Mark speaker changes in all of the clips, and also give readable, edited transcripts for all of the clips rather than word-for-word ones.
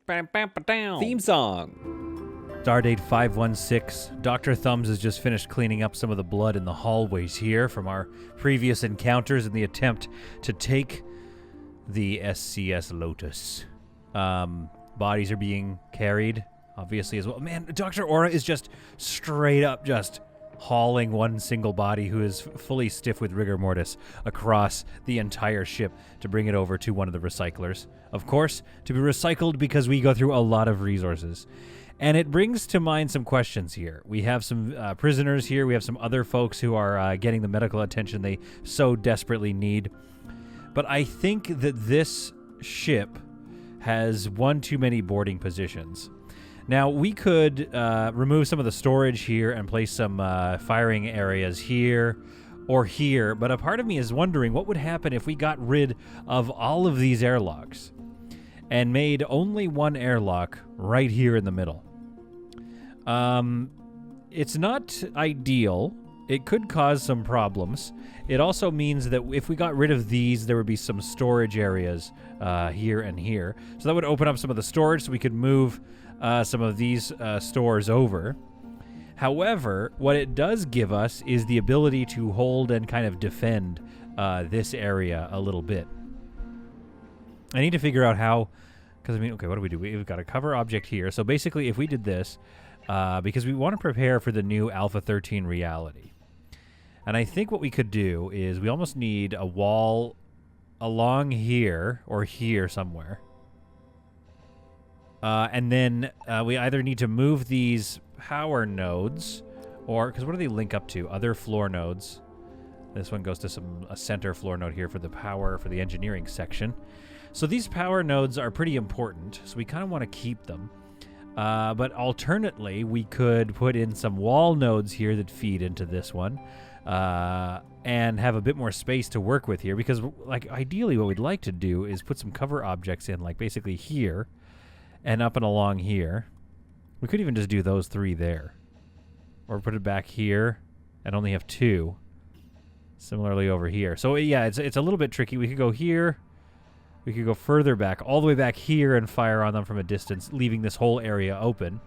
Speaker 1: Theme song.
Speaker 2: Stardate 516. Dr. Thumbs has just finished cleaning up some of the blood in the hallways here from our previous encounters in the attempt to take the SCS Lotus. Bodies are being carried, obviously, as well. Man, Dr. Aura is just straight up just hauling one single body who is fully stiff with rigor mortis across the entire ship to bring it over to one of the recyclers. Of course, to be recycled because we go through a lot of resources. And it brings to mind some questions here. We have some prisoners here. We have some other folks who are getting the medical attention they so desperately need. But I think that this ship has one too many boarding positions. Now, we could remove some of the storage here and place some firing areas here or here, but a part of me is wondering what would happen if we got rid of all of these airlocks and made only one airlock right here in the middle. It's not ideal. It could cause some problems. It also means that if we got rid of these, there would be some storage areas here and here. So that would open up some of the storage so we could move some of these stores over. However, what it does give us is the ability to hold and kind of defend this area a little bit. I need to figure out how, because I mean, okay, what do we do? We've got a cover object here. So basically, if we did this, because we want to prepare for the new Alpha 13 reality. And I think what we could do is we almost need a wall along here or here somewhere. And then we either need to move these power nodes, or, because what do they link up to? Other floor nodes. This one goes to a center floor node here for the power, for the engineering section. So these power nodes are pretty important, so we kind of want to keep them. But alternately, we could put in some wall nodes here that feed into this one, and have a bit more space to work with here, because like ideally what we'd like to do is put some cover objects in, like basically here, and up and along here. We could even just do those three there. Or put it back here and only have two. Similarly over here. So yeah, it's a little bit tricky. We could go here. We could go further back, all the way back here and fire on them from a distance, leaving this whole area open.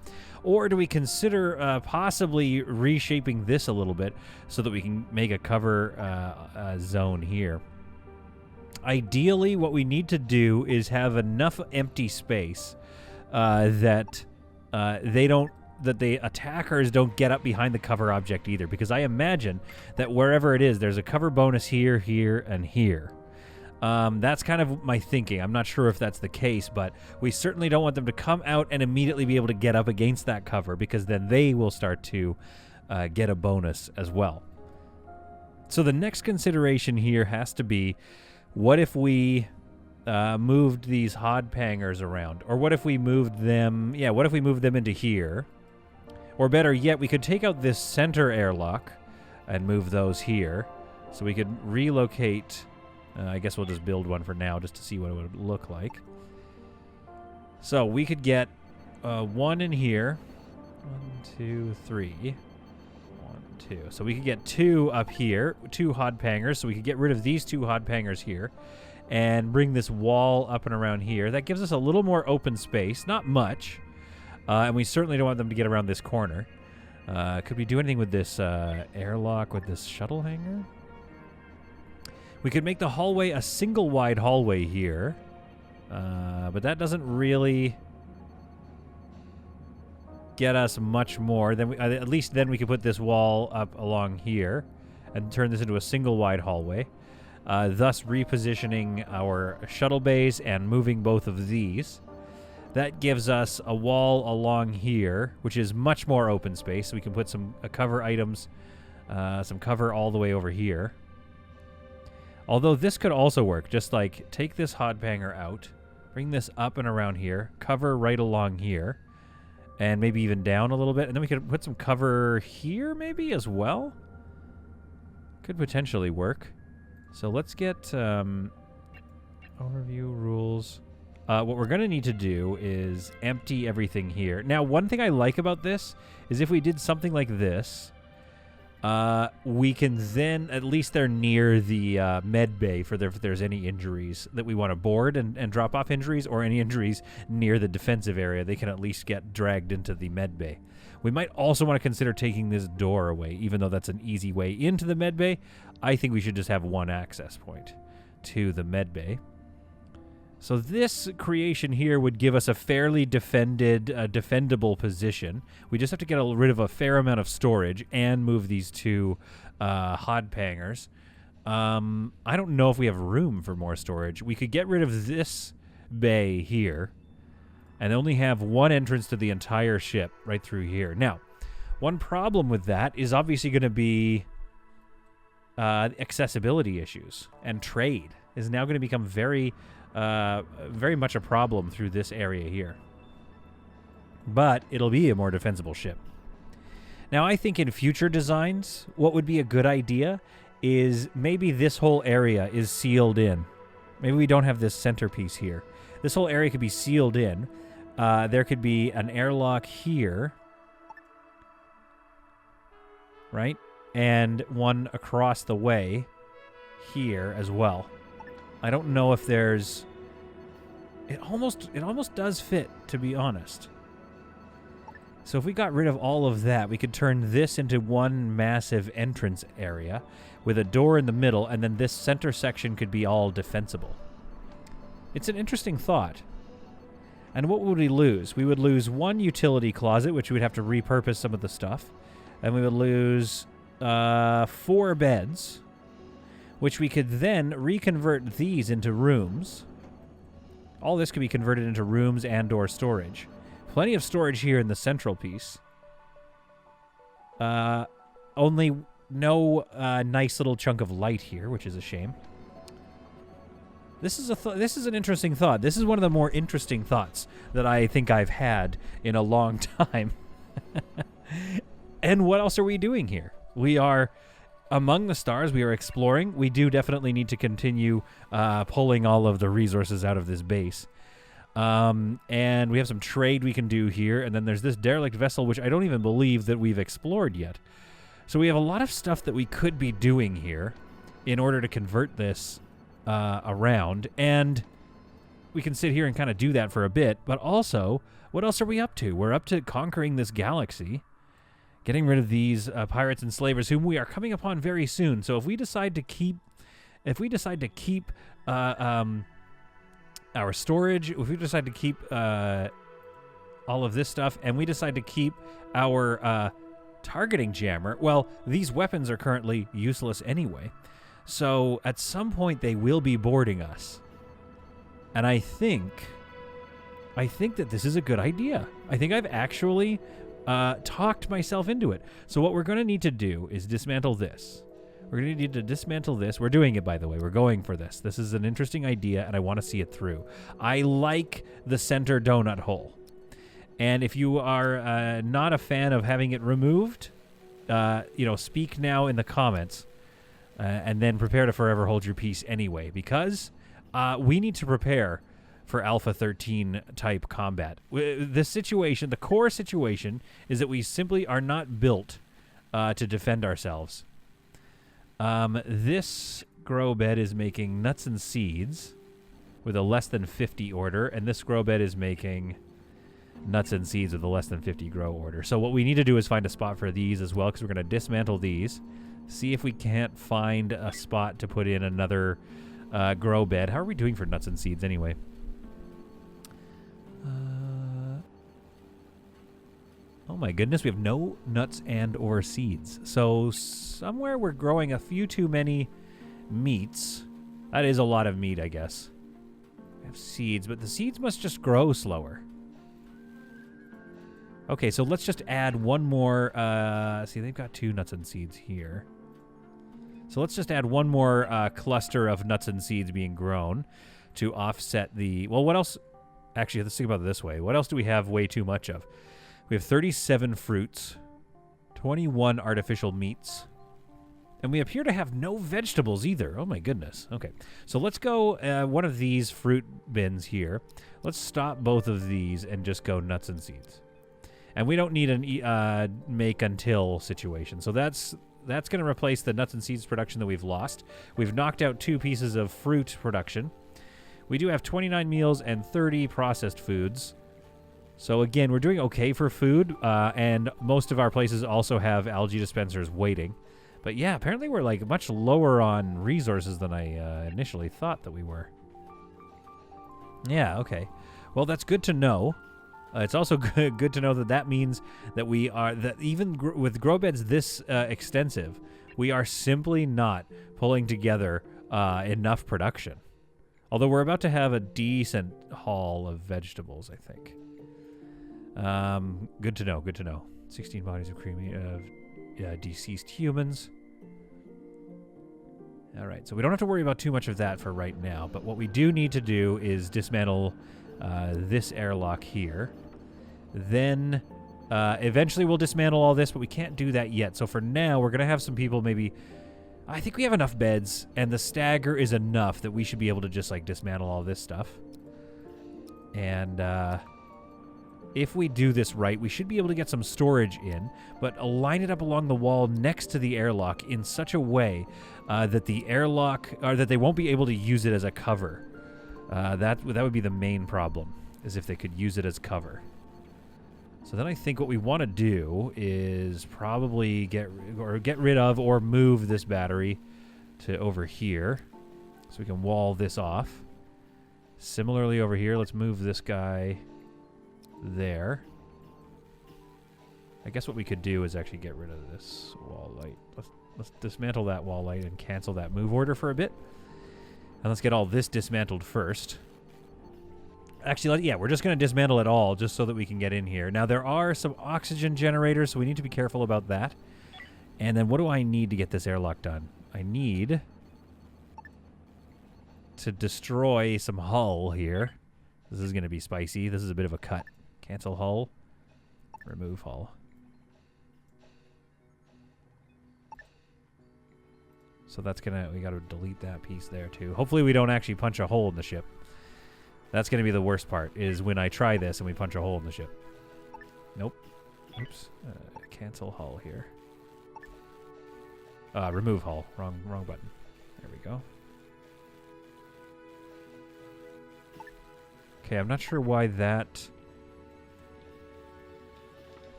Speaker 2: Or do we consider possibly reshaping this a little bit so that we can make a cover zone here? Ideally, what we need to do is have enough empty space that the attackers don't get up behind the cover object either, because I imagine that wherever it is, there's a cover bonus here, here, and here. That's kind of my thinking. I'm not sure if that's the case, but we certainly don't want them to come out and immediately be able to get up against that cover, because then they will start to get a bonus as well. So the next consideration here has to be, what if we moved these Hodpangers around? Or what if we moved them... Yeah, what if we moved them into here? Or better yet, we could take out this center airlock and move those here. So we could relocate... I guess we'll just build one for now just to see what it would look like. So we could get one in here. 1, 2, 3. 1, 2. So we could get two up here, two Hodpangers. So we could get rid of these two Hodpangers here and bring this wall up and around here. That gives us a little more open space. Not much. And we certainly don't want them to get around this corner. Could we do anything with this airlock, with this shuttle hangar? We could make the hallway a single wide hallway here, but that doesn't really get us much more. Then at least then we could put this wall up along here and turn this into a single wide hallway, thus repositioning our shuttle bays and moving both of these. That gives us a wall along here, which is much more open space. So we can put some cover items, some cover all the way over here. Although this could also work, just like take this Hodpanger out, bring this up and around here, cover right along here, and maybe even down a little bit, and then we could put some cover here maybe as well. Could potentially work. So let's get overview rules. What we're going to need to do is empty everything here. Now, one thing I like about this is if we did something like this, we can then, at least they're near the med bay for if there's any injuries that we want to board and drop off injuries, or any injuries near the defensive area, they can at least get dragged into the med bay. We might also want to consider taking this door away, even though that's an easy way into the med bay. I think we should just have one access point to the med bay. So this creation here would give us a fairly defendable position. We just have to get rid of a fair amount of storage and move these two hod pangers. I don't know if we have room for more storage. We could get rid of this bay here and only have one entrance to the entire ship right through here. Now, one problem with that is obviously going to be accessibility issues, and trade is now going to become very much a problem through this area here. But it'll be a more defensible ship. Now, I think in future designs, what would be a good idea is maybe this whole area is sealed in. Maybe we don't have this centerpiece here. This whole area could be sealed in. There could be an airlock here, right? And one across the way here as well. I don't know if there's... It almost does fit, to be honest. So if we got rid of all of that, we could turn this into one massive entrance area with a door in the middle, and then this center section could be all defensible. It's an interesting thought. And what would we lose? We would lose one utility closet, which we'd have to repurpose some of the stuff. And we would lose 4 beds, which we could then reconvert these into rooms. All this could be converted into rooms and/or storage. Plenty of storage here in the central piece. Only no nice little chunk of light here, which is a shame. This is an interesting thought. This is one of the more interesting thoughts that I think I've had in a long time. And what else are we doing here? We are among the stars. We are exploring. We do definitely need to continue pulling all of the resources out of this base. And we have some trade we can do here. And then there's this derelict vessel, which I don't even believe that we've explored yet. So we have a lot of stuff that we could be doing here in order to convert this around. And we can sit here and kind of do that for a bit. But also, what else are we up to? We're up to conquering this galaxy. Getting rid of these pirates and slavers, whom we are coming upon very soon. So if we decide to keep, our storage, if we decide to keep all of this stuff, and we decide to keep our targeting jammer, well, these weapons are currently useless anyway. So at some point they will be boarding us, and I think that this is a good idea. I think I've actually talked myself into it. So what we're going to need to do is dismantle this. We're going to need to dismantle this. We're doing it, by the way. We're going for this. This is an interesting idea, and I want to see it through. I like the center donut hole. And if you are not a fan of having it removed, speak now in the comments, and then prepare to forever hold your peace anyway, because we need to prepare for Alpha 13 type combat. This situation, the core situation, is that we simply are not built to defend ourselves. This grow bed is making nuts and seeds with a less than 50 order, and this grow bed is making nuts and seeds with a less than 50 grow order. So what we need to do is find a spot for these as well, because we're going to dismantle these, see if we can't find a spot to put in another grow bed. How are we doing for nuts and seeds anyway? Oh my goodness, we have no nuts and or seeds. So somewhere we're growing a few too many meats. That is a lot of meat, I guess. We have seeds, but the seeds must just grow slower. Okay, so let's just add one more. See, they've got 2 nuts and seeds here. So let's just add one more cluster of nuts and seeds being grown to offset the... Well, what else... Actually, let's think about it this way. What else do we have way too much of? We have 37 fruits, 21 artificial meats, and we appear to have no vegetables either. Oh my goodness. Okay, so let's go one of these fruit bins here. Let's stop both of these and just go nuts and seeds. And we don't need an make until situation. So that's that's going to replace the nuts and seeds production that we've lost. We've knocked out 2 pieces of fruit production. We do have 29 meals and 30 processed foods. So again, we're doing okay for food, and most of our places also have algae dispensers waiting. But yeah, apparently we're like much lower on resources than I initially thought that we were. Yeah, okay. Well, that's good to know. It's also good to know that that means that we are, that even with grow beds this extensive, we are simply not pulling together enough production. Although we're about to have a decent haul of vegetables, I think. Good to know, good to know. 16 bodies of creamy, deceased humans. All right, so we don't have to worry about too much of that for right now, but what we do need to do is dismantle this airlock here. Then eventually we'll dismantle all this, but we can't do that yet. So for now, we're going to have some people maybe... I think we have enough beds, and the stagger is enough that we should be able to just, like, dismantle all this stuff. And if we do this right, we should be able to get some storage in, but align it up along the wall next to the airlock in such a way that the airlock... or that they won't be able to use it as a cover. That would be the main problem, is if they could use it as cover. So then I think what we want to do is probably get rid of or move this battery to over here, so we can wall this off. Similarly over here, let's move this guy there. I guess what we could do is actually get rid of this wall light. Let's dismantle that wall light and cancel that move order for a bit. And let's get all this dismantled first. Actually, yeah, we're just going to dismantle it all just so that we can get in here. Now, there are some oxygen generators, so we need to be careful about that. And then what do I need to get this airlock done? I need to destroy some hull here. This is going to be spicy. This is a bit of a cut. Cancel hull. Remove hull. So that's going to... we got to delete that piece there, too. Hopefully we don't actually punch a hole in the ship. That's going to be the worst part, is when I try this and we punch a hole in the ship. Nope. Oops. Cancel hull here. Remove hull. Wrong button. There we go. Okay, I'm not sure why that...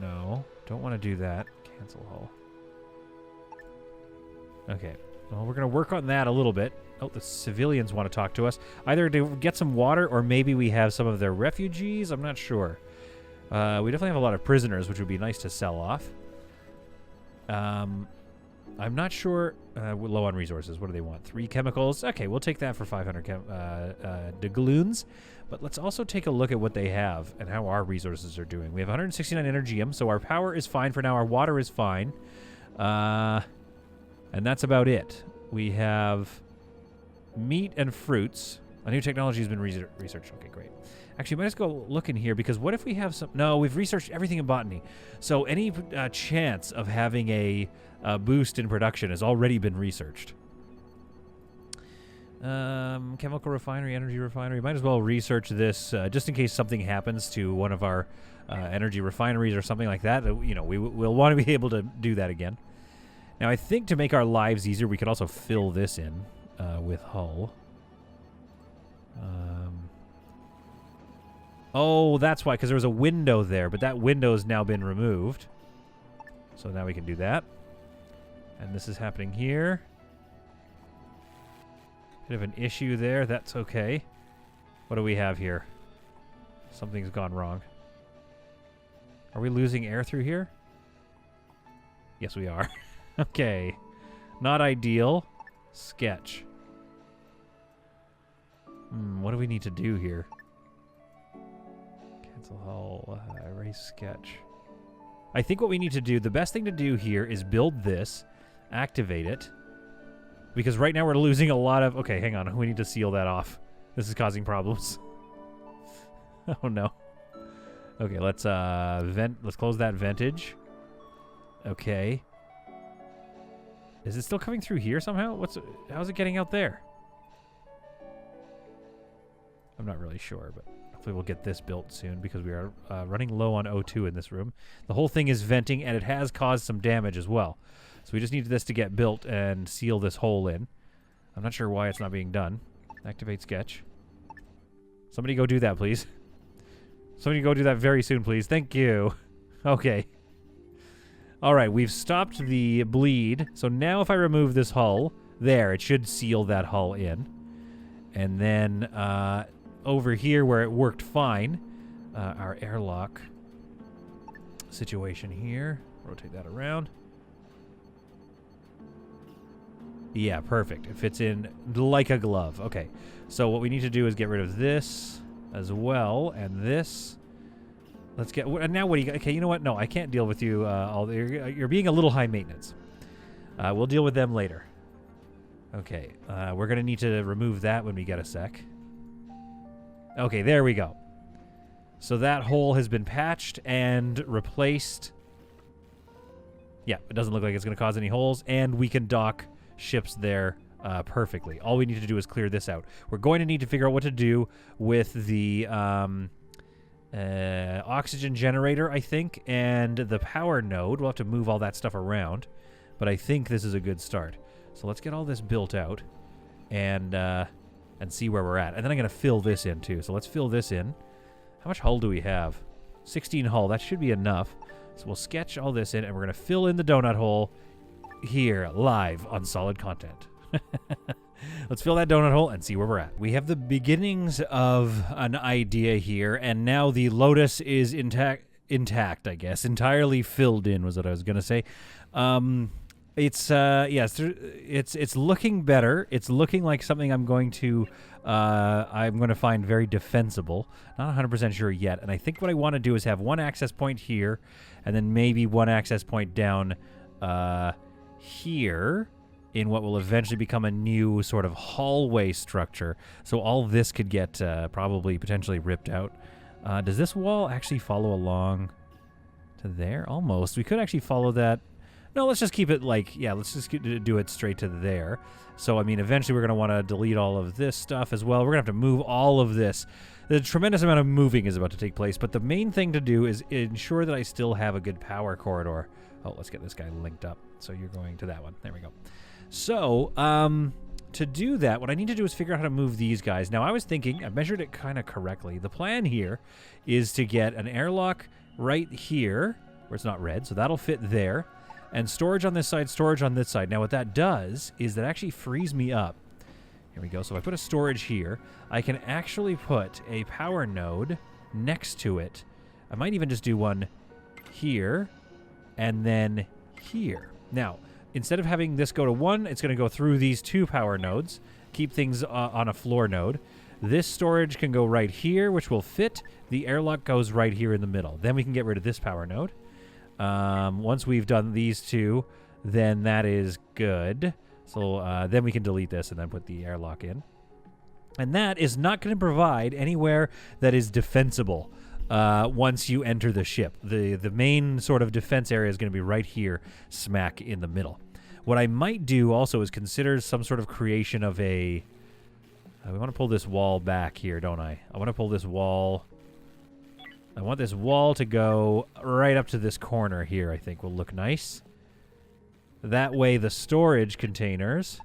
Speaker 2: no. Don't want to do that. Cancel hull. Okay. Well, we're going to work on that a little bit. Oh, the civilians want to talk to us. Either to get some water, or maybe we have some of their refugees. I'm not sure. We definitely have a lot of prisoners, which would be nice to sell off. I'm not sure. We're low on resources. What do they want? 3 chemicals. Okay, we'll take that for 500 doubloons. But let's also take a look at what they have and how our resources are doing. We have 169 energium, so our power is fine for now. Our water is fine. And that's about it. We have meat and fruits. A new technology has been researched. Okay, great. Actually, might just go look in here, because what if we have some... no, we've researched everything in botany. So any chance of having a boost in production has already been researched. Chemical refinery, energy refinery. Might as well research this just in case something happens to one of our energy refineries or something like that. You know, we'll want to be able to do that again. Now, I think to make our lives easier, we could also fill this in with hull. Oh, that's why, because there was a window there, but that window has now been removed. So now we can do that. And this is happening here. Bit of an issue there. That's okay. What do we have here? Something's gone wrong. Are we losing air through here? Yes, we are. Okay. Not ideal. Sketch. What do we need to do here? Cancel hull. Erase sketch. I think what we need to do, the best thing to do here is build this, activate it, because right now we're losing a lot of... okay, hang on. We need to seal that off. This is causing problems. Oh, no. Okay, let's let's close that ventage. Okay. Is it still coming through here somehow? How's it getting out there? I'm not really sure, but Hopefully we'll get this built soon because we are running low on O2 in this room. The whole thing is venting, and it has caused some damage as well. So we just need this to get built and seal this hole in. I'm not sure why it's not being done. Activate sketch. Somebody go do that, please. Somebody go do that very soon, please. Thank you. Okay. All right, we've stopped the bleed. So now if I remove this hull, there, it should seal that hull in. And then over here where it worked fine, our airlock situation here. Rotate that around. Yeah, perfect. It fits in like a glove. Okay, so what we need to do is get rid of this as well, and this. Let's get... Now what do you... Okay, you know what? No, I can't deal with you. You're being a little high maintenance. We'll deal with them later. Okay, we're going to need to remove that when we get a sec. Okay, there we go. So that hole has been patched and replaced. Yeah, it doesn't look like it's going to cause any holes, and we can dock ships there perfectly. All we need to do is clear this out. We're going to need to figure out what to do with the oxygen generator, I think, and the power node. We'll have to move all that stuff around, but I think this is a good start. So let's get all this built out and see where we're at. And then I'm going to fill this in too. So let's fill this in. How much hull do we have? 16 hull. That should be enough. So we'll sketch all this in, and we're going to fill in the donut hole here live on Solid Content. Let's fill that donut hole and see where we're at. We have the beginnings of an idea here, and now the Lotus is intact, I guess. Entirely filled in was what I was going to say. It's looking better. It's looking like something I'm going to find very defensible. Not 100% sure yet. And I think what I want to do is have one access point here, and then maybe one access point down here in what will eventually become a new sort of hallway structure. So all this could get probably potentially ripped out. Does this wall actually follow along to there? Almost. We could actually follow that. No, let's just keep it like, yeah, let's just do it straight to there. So, I mean, eventually we're going to want to delete all of this stuff as well. We're going to have to move all of this. The tremendous amount of moving is about to take place, but the main thing to do is ensure that I still have a good power corridor. Oh, let's get this guy linked up. So you're going to that one. There we go. So, to do that, what I need to do is figure out how to move these guys. Now, I was thinking, I measured it kind of correctly. The plan here is to get an airlock right here, where it's not red, so that'll fit there. And storage on this side, storage on this side. Now, what that does is that actually frees me up. Here we go. So if I put a storage here, I can actually put a power node next to it. I might even just do one here and then here. Now, instead of having this go to one, it's going to go through these two power nodes, keep things on a floor node. This storage can go right here, which will fit. The airlock goes right here in the middle. Then we can get rid of this power node. Once we've done these two, then that is good. So then we can delete this and then put the airlock in. And that is not going to provide anywhere that is defensible once you enter the ship. The main sort of defense area is going to be right here, smack in the middle. What I might do also is consider some sort of creation of a... we want to pull this wall back here, don't I? I want to pull this wall... I want this wall to go right up to this corner here, I think will look nice. That way the storage containers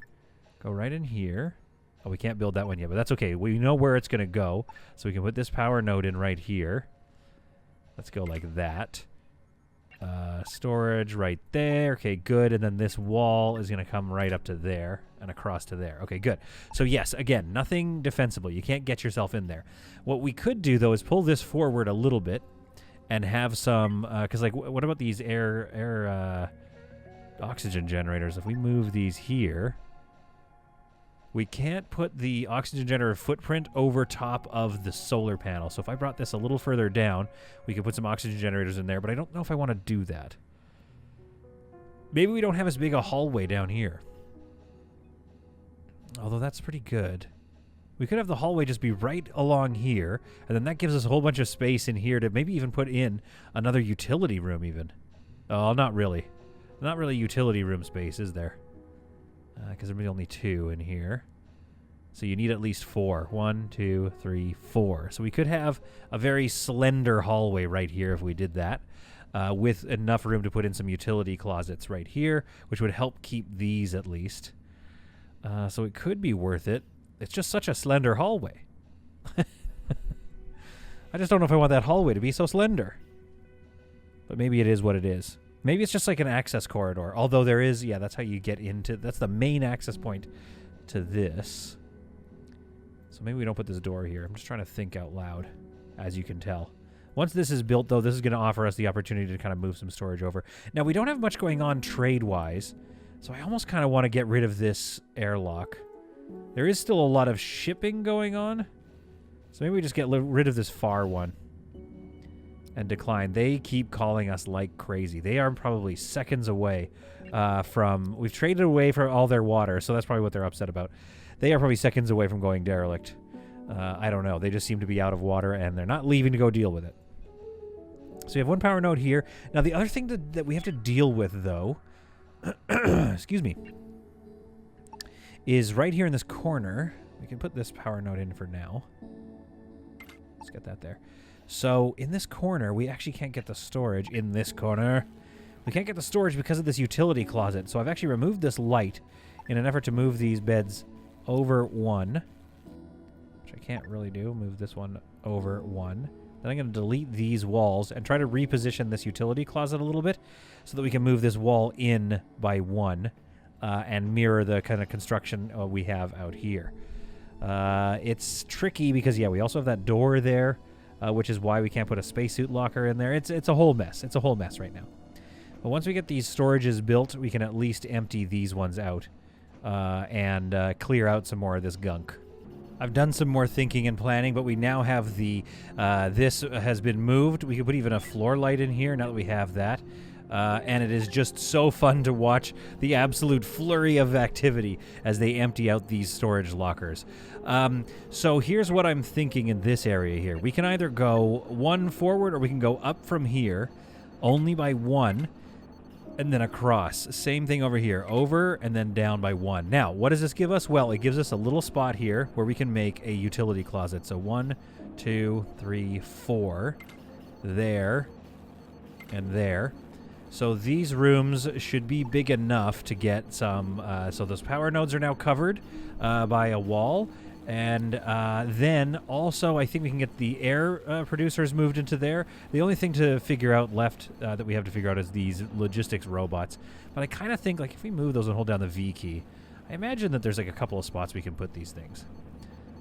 Speaker 2: go right in here. Oh, we can't build that one yet, but that's okay. We know where it's going to go, so we can put this power node in right here. Let's go like that. Storage right there. Okay, good. And then this wall is going to come right up to there and across to there. Okay, good. So yes, again, nothing defensible. You can't get yourself in there. What we could do, though, is pull this forward a little bit and have some... because, like, what about these air oxygen generators? If we move these here... We can't put the oxygen generator footprint over top of the solar panel. So if I brought this a little further down, we could put some oxygen generators in there, but I don't know if I want to do that. Maybe we don't have as big a hallway down here. Although that's pretty good. We could have the hallway just be right along here, and then that gives us a whole bunch of space in here to maybe even put in another utility room even. Oh, not really. Not really utility room space, is there? Because there's only two in here. So you need at least 4. 1, 2, 3, 4. So we could have a very slender hallway right here if we did that, with enough room to put in some utility closets right here, which would help keep these at least. So it could be worth it. It's just such a slender hallway. I just don't know if I want that hallway to be so slender. But maybe it is what it is. Maybe it's just like an access corridor. Although there is, yeah, that's how you get into... That's the main access point to this. So maybe we don't put this door here. I'm just trying to think out loud, as you can tell. Once this is built, though, this is going to offer us the opportunity to kind of move some storage over. Now, we don't have much going on trade-wise, so I almost kind of want to get rid of this airlock. There is still a lot of shipping going on. So maybe we just get rid of this far one and decline. They keep calling us like crazy. They are probably seconds away from... We've traded away for all their water, so that's probably what they're upset about. They are probably seconds away from going derelict. I don't know. They just seem to be out of water, and they're not leaving to go deal with it. So we have one power node here. Now, the other thing that we have to deal with, though... excuse me... is right here in this corner. We can put this power node in for now. Let's get that there. So in this corner, we actually can't get the storage in this corner. We can't get the storage because of this utility closet. So I've actually removed this light in an effort to move these beds over 1, which I can't really do. Move this one over 1. Then I'm going to delete these walls and try to reposition this utility closet a little bit so that we can move this wall in by 1 and mirror the kind of construction we have out here. It's tricky because, yeah, we also have that door there, which is why we can't put a spacesuit locker in there. It's a whole mess. It's a whole mess right now. But once we get these storages built, we can at least empty these ones out and clear out some more of this gunk. I've done some more thinking and planning, but we now have the... this has been moved. We could put even a floor light in here now that we have that. And it is just so fun to watch the absolute flurry of activity as they empty out these storage lockers. So here's what I'm thinking in this area here. We can either go 1 forward or we can go up from here only by 1 and then across. Same thing over here. Over and then down by 1. Now, what does this give us? Well, it gives us a little spot here where we can make a utility closet. So 1, 2, 3, 4. There. And there. So these rooms should be big enough to get some... so those power nodes are now covered by a wall. And then also I think we can get the air producers moved into there. The only thing to figure out left that we have to figure out is these logistics robots. But I kind of think like if we move those and hold down the V key, I imagine that there's like a couple of spots we can put these things.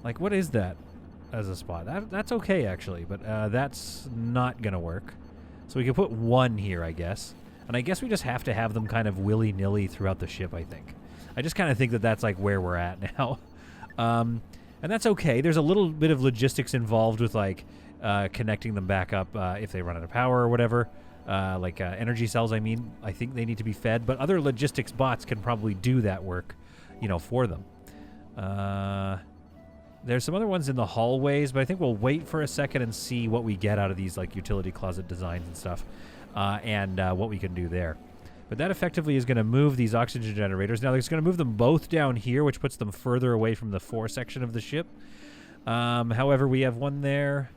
Speaker 2: Like what is that as a spot? That's okay actually, but that's not going to work. So we can put 1 here, I guess. And I guess we just have to have them kind of willy-nilly throughout the ship, I think. I just kind of think that that's like where we're at now. And that's okay. There's a little bit of logistics involved with like connecting them back up if they run out of power or whatever. Like energy cells, I mean. I think they need to be fed. But other logistics bots can probably do that work, you know, for them. There's some other ones in the hallways, but I think we'll wait for a second and see what we get out of these like utility closet designs and stuff, and what we can do there. But that effectively is going to move these oxygen generators. Now, it's going to move them both down here, which puts them further away from the fore section of the ship. However, we have one there.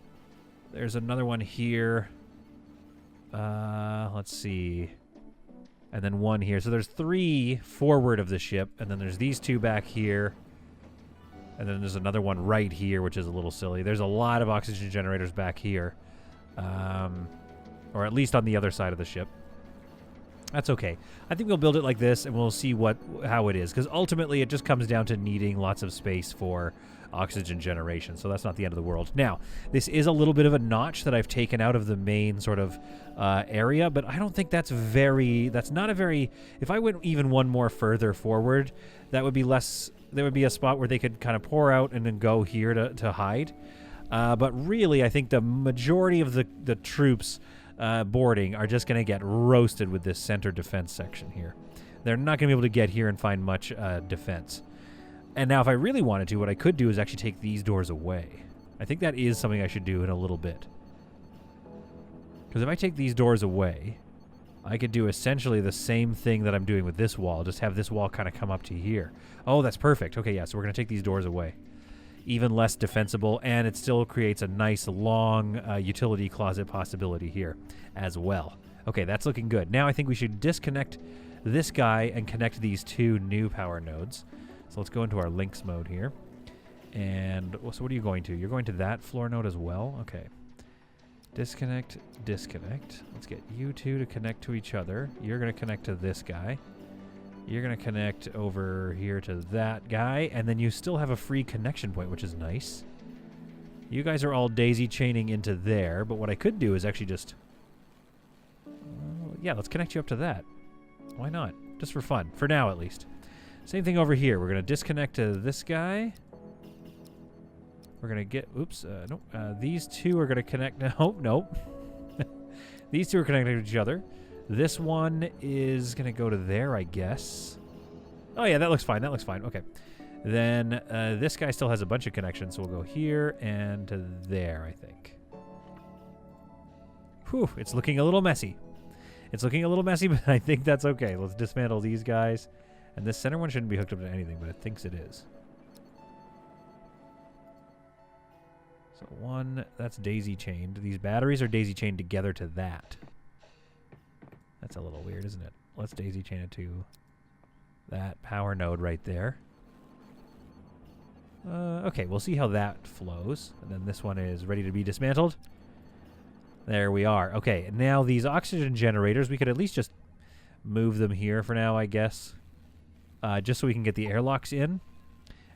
Speaker 2: There's another one here. Let's see. And then one here. So there's 3 forward of the ship, and then there's these 2 back here. And then there's another one right here, which is a little silly. There's a lot of oxygen generators back here. Or at least on the other side of the ship. That's okay. I think we'll build it like this, and we'll see how it is. Because ultimately, it just comes down to needing lots of space for oxygen generation. So that's not the end of the world. Now, this is a little bit of a notch that I've taken out of the main sort of area. But I don't think that's not a very... If I went even one more further forward, that would be less... There would be a spot where they could kind of pour out and then go here to hide. But really, I think the majority of the troops boarding are just going to get roasted with this center defense section here. They're not going to be able to get here and find much defense. And now if I really wanted to, what I could do is actually take these doors away. I think that is something I should do in a little bit. Because if I take these doors away, I could do essentially the same thing that I'm doing with this wall. Just have this wall kind of come up to here. Oh, that's perfect. Okay, yeah, so we're going to take these doors away. even less defensible, and it still creates a nice long utility closet possibility here as well. Okay, that's looking good. Now I think we should disconnect this guy and connect these two new power nodes. So let's go into our links mode here. And so what are you going to? You're going to that floor node as well? Okay. Disconnect, disconnect. Let's get you two to connect to each other. You're going to connect to this guy. You're going to connect over here to that guy. And then you still have a free connection point, which is nice. You guys are all daisy chaining into there. But what I could do is actually just... yeah, let's connect you up to that. Why not? Just for fun. For now, at least. Same thing over here. We're going to disconnect to this guy. We're going to get... oops. Nope. These two are going to connect... no, nope. These two are connected to each other. This one is going to go to there, I guess. Oh, yeah, that looks fine. That looks fine. Okay. Then this guy still has a bunch of connections, so we'll go here and to there, I think. Whew. It's looking a little messy. It's looking a little messy, but I think that's okay. Let's dismantle these guys. And this center one shouldn't be hooked up to anything, but it thinks it is. So one, that's daisy chained. These batteries are daisy chained together to that. That's a little weird, isn't it? Let's daisy chain it to that power node right there. Okay, we'll see how that flows. And then this one is ready to be dismantled. There we are. Okay, now these oxygen generators, we could at least just move them here for now, I guess. Just so we can get the airlocks in.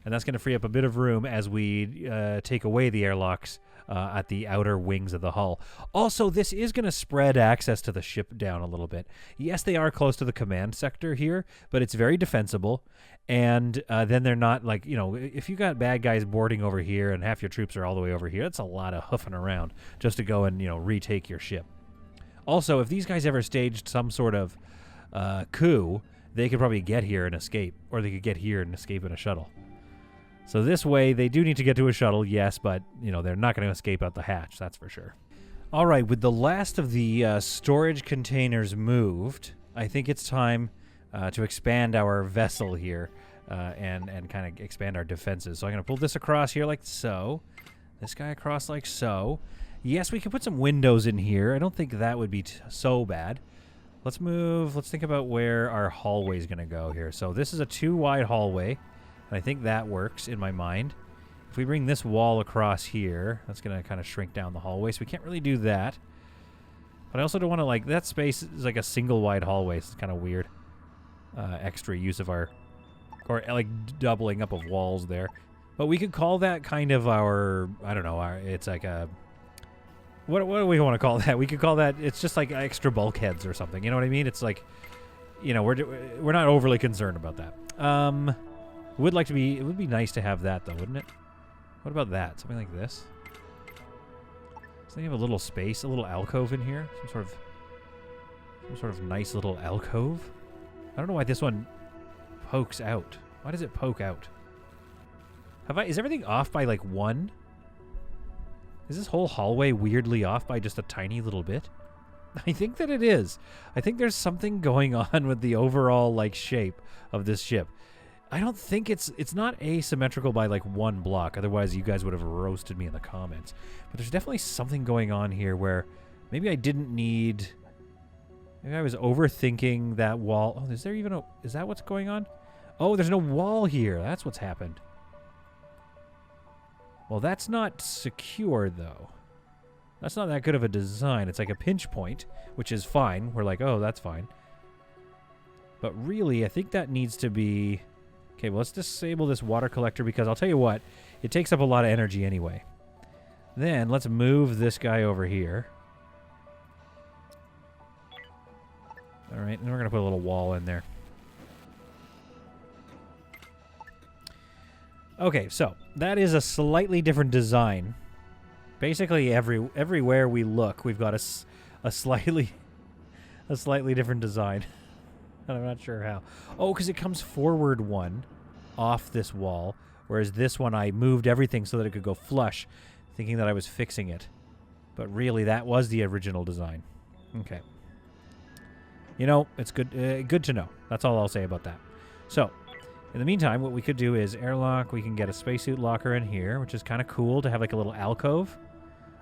Speaker 2: And that's going to free up a bit of room as we take away the airlocks at the outer wings of the hull. Also, this is going to spread access to the ship down a little bit. Yes, they are close to the command sector here, but it's very defensible. And then they're not like, you know, if you got bad guys boarding over here and half your troops are all the way over here, that's a lot of hoofing around just to go and, you know, retake your ship. Also, if these guys ever staged some sort of coup, they could probably get here and escape, or they could get here and escape in a shuttle. So this way, they do need to get to a shuttle, yes, but, you know, they're not going to escape out the hatch, that's for sure. All right, with the last of the storage containers moved, I think it's time to expand our vessel here and kind of expand our defenses. So I'm going to pull this across here like so. This guy across like so. Yes, we can put some windows in here. I don't think that would be so bad. Let's move. Let's think about where our hallway is going to go here. So this is a 2-wide hallway. And I think that works in my mind. If we bring this wall across here, that's going to kind of shrink down the hallway. So we can't really do that. But I also don't want to, like, that space is like a single-wide hallway. So it's kind of weird. Extra use of our, or like doubling up of walls there. But we could call that kind of our, I don't know, it's like a, what do we want to call that? We could call that, it's just like extra bulkheads or something. You know what I mean? It's like, you know, we're not overly concerned about that. It would be nice to have that, though, wouldn't it? What about that? Something like this? Doesn't he have a little space, a little alcove in here? Some sort of nice little alcove? I don't know why this one pokes out. Why does it poke out? Is everything off by, like, 1? Is this whole hallway weirdly off by just a tiny little bit? I think that it is. I think there's something going on with the overall, like, shape of this ship. I don't think it's not asymmetrical by like 1 block. Otherwise, you guys would have roasted me in the comments. But there's definitely something going on here where maybe I didn't need... Maybe I was overthinking that wall. Oh, is there even a... Is that what's going on? Oh, there's no wall here. That's what's happened. Well, that's not secure, though. That's not that good of a design. It's like a pinch point, which is fine. We're like, oh, that's fine. But really, I think that needs to be... Okay, well, let's disable this water collector because I'll tell you what, it takes up a lot of energy anyway. Then let's move this guy over here. All right, and we're going to put a little wall in there. Okay, so that is a slightly different design. Basically, everywhere we look, we've got a slightly different design. And I'm not sure how. Oh, because it comes forward 1 off this wall, whereas this one I moved everything so that it could go flush, thinking that I was fixing it. But really, that was the original design. Okay. You know, it's good to know. That's all I'll say about that. So, In the meantime, what we could do is airlock. We can get a spacesuit locker in here, which is kind of cool to have like a little alcove.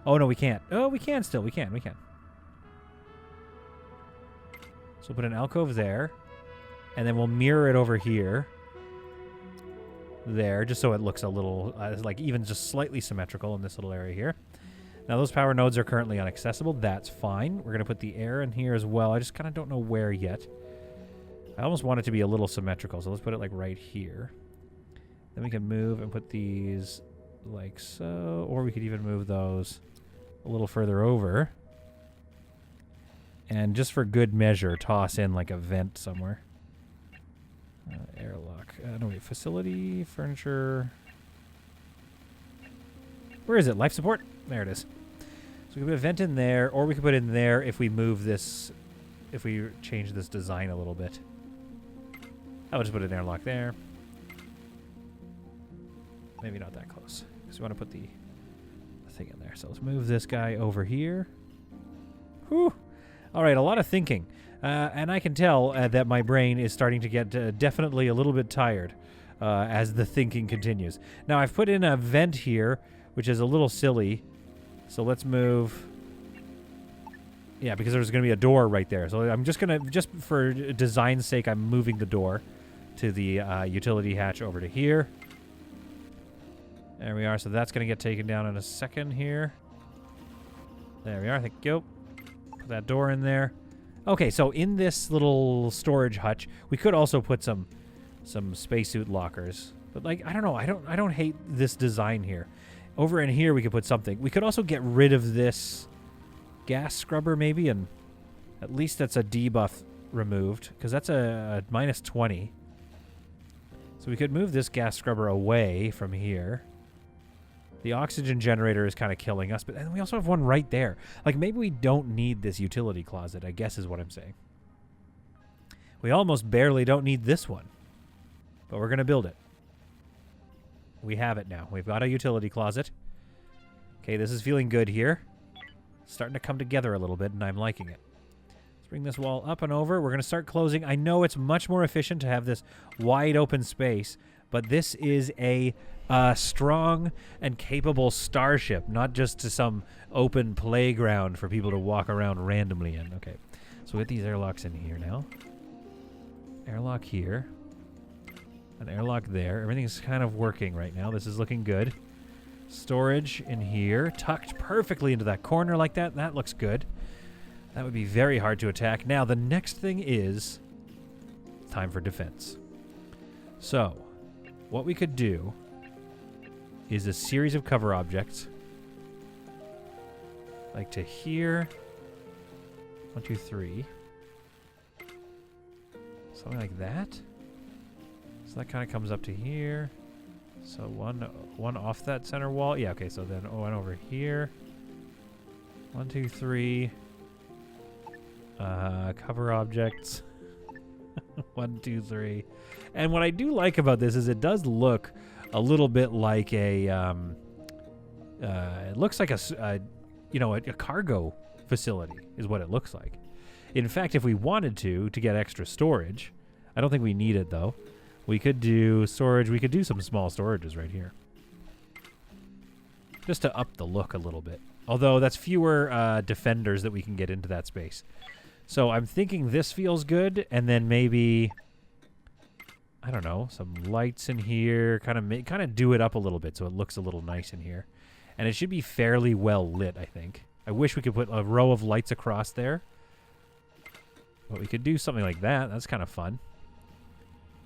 Speaker 2: Oh, no, we can't. Oh, we can still. We can. So we'll put an alcove there. And then we'll mirror it over here. There, just so it looks a little, like even just slightly symmetrical in this little area here. Now, those power nodes are currently inaccessible. That's fine. We're going to put the air in here as well. I just kind of don't know where yet. I almost want it to be a little symmetrical, so let's put it like right here. Then we can move and put these like so, or we could even move those a little further over. And just for good measure, toss in like a vent somewhere. Airlock. No, wait. Facility, furniture. Where is it? Life support? There it is. So we can put a vent in there, or we could put it in there if we move this, if we change this design a little bit. I'll just put an airlock there. Maybe not that close, because we want to put the thing in there. So let's move this guy over here. Whew. All right, a lot of thinking. And I can tell that my brain is starting to get definitely a little bit tired as the thinking continues. Now, I've put in a vent here, which is a little silly. So let's move. Yeah, because there's going to be a door right there. So I'm just going to, just for design's sake, I'm moving the door to the utility hatch over to here. There we are. So that's going to get taken down in a second here. There we are. Thank you. Put that door in there. Okay, so in this little storage hutch, we could also put some spacesuit lockers. But like, I don't know. I don't hate this design here. Over in here, we could put something. We could also get rid of this gas scrubber maybe, and at least that's a debuff removed, because that's a minus 20. So we could move this gas scrubber away from here. The oxygen generator is kind of killing us, but then we also have one right there. Like, maybe we don't need this utility closet, I guess is what I'm saying. We almost barely don't need this one, but we're going to build it. We have it now. We've got a utility closet. Okay, this is feeling good here. Starting to come together a little bit, and I'm liking it. Let's bring this wall up and over. We're going to start closing. I know it's much more efficient to have this wide open space, but this is a strong and capable starship, not just to some open playground for people to walk around randomly in. Okay, so we get these airlocks in here now. Airlock here. An airlock there. Everything's kind of working right now. This is looking good. Storage in here, tucked perfectly into that corner like that. That looks good. That would be very hard to attack. Now, the next thing is time for defense. So, what we could do is a series of cover objects. Like to here. 1, 2, 3. Something like that. So that kind of comes up to here. So one off that center wall. Yeah, okay, so then one over here. 1, 2, 3. Cover objects. 1, 2, 3. And what I do like about this is it does look a little bit like a it looks like a cargo facility is what it looks like. In fact, if we wanted to get extra storage, I don't think we need it though. We could do storage. We could do some small storages right here. Just to up the look a little bit. Although that's fewer defenders that we can get into that space. So I'm thinking this feels good, and then maybe, I don't know, some lights in here, kind of do it up a little bit so it looks a little nice in here. And it should be fairly well lit, I think. I wish we could put a row of lights across there. But we could do something like that. That's kind of fun.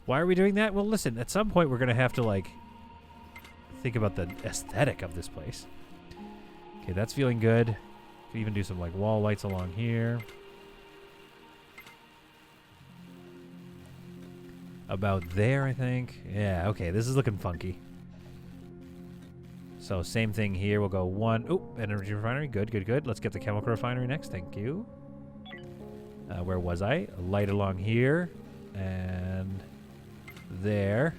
Speaker 2: Why are we doing that? Well, listen, at some point we're going to have to, like, think about the aesthetic of this place. Okay, that's feeling good. Could even do some, like, wall lights along here. About there, I think. Yeah, okay, this is looking funky. So, same thing here. We'll go one. Oh, energy refinery. Good, good, good. Let's get the chemical refinery next. Thank you. Where was I? A light along here. And there.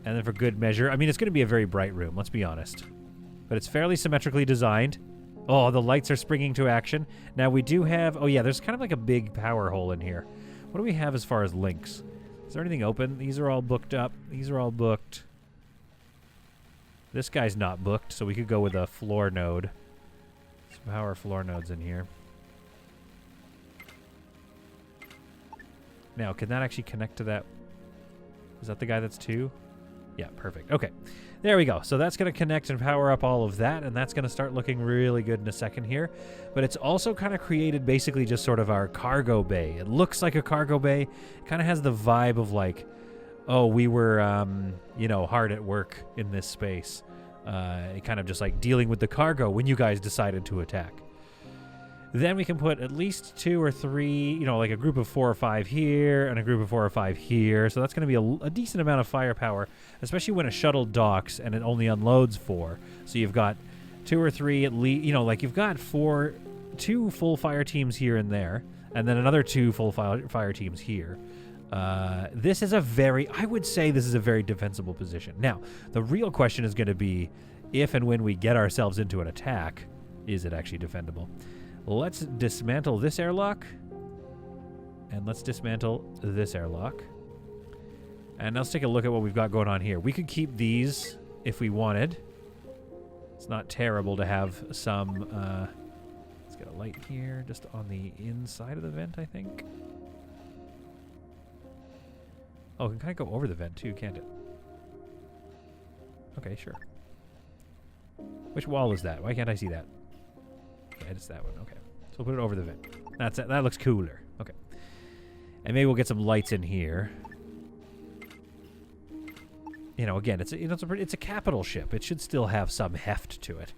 Speaker 2: And then for good measure, I mean, it's going to be a very bright room, let's be honest. But it's fairly symmetrically designed. Oh, the lights are springing to action. Now we do have, oh yeah, there's kind of like a big power hole in here. What do we have as far as links? Is there anything open? These are all booked up. These are all booked. This guy's not booked, so we could go with a floor node. Some power floor nodes in here. Now, can that actually connect to that? Is that the guy that's 2? Yeah, perfect. Okay. There we go. So that's going to connect and power up all of that, and that's going to start looking really good in a second here. But it's also kind of created basically just sort of our cargo bay. It looks like a cargo bay. It kind of has the vibe of like, oh, we were, you know, hard at work in this space. Kind of just like dealing with the cargo when you guys decided to attack. Then we can put at least 2 or 3, you know, like a group of 4 or 5 here and a group of 4 or 5 here. So that's going to be a decent amount of firepower, especially when a shuttle docks and it only unloads 4. So you've got 2 or 3 at least, you know, like you've got 2 full fire teams here and there, and then another 2 full fire teams here. This is I would say this is a very defensible position. Now, the real question is going to be if and when we get ourselves into an attack, is it actually defendable? Let's dismantle this airlock. And let's dismantle this airlock. And let's take a look at what we've got going on here. We could keep these if we wanted. It's not terrible to have some... let's get a light here just on the inside of the vent, I think. Oh, it can kind of go over the vent too, can't it? Okay, sure. Which wall is that? Why can't I see that? Okay, it's that one. Okay. So we'll put it over the vent. That's it. That looks cooler. Okay. And maybe we'll get some lights in here. You know, again, it's a capital ship. It should still have some heft to it.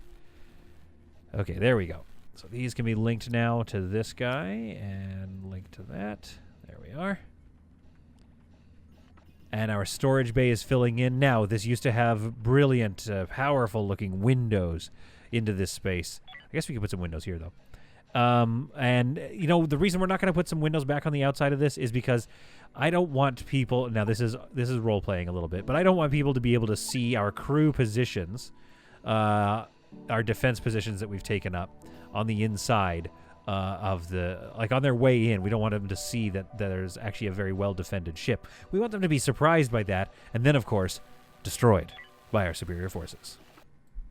Speaker 2: Okay, there we go. So these can be linked now to this guy and linked to that. There we are. And our storage bay is filling in now. This used to have brilliant, powerful-looking windows into this space. I guess we could put some windows here, though. And, you know, the reason we're not going to put some windows back on the outside of this is because I don't want people... Now, this is role-playing a little bit, but I don't want people to be able to see our crew positions, our defense positions that we've taken up on the inside of the... Like, on their way in, we don't want them to see that there's actually a very well-defended ship. We want them to be surprised by that, and then, of course, destroyed by our superior forces.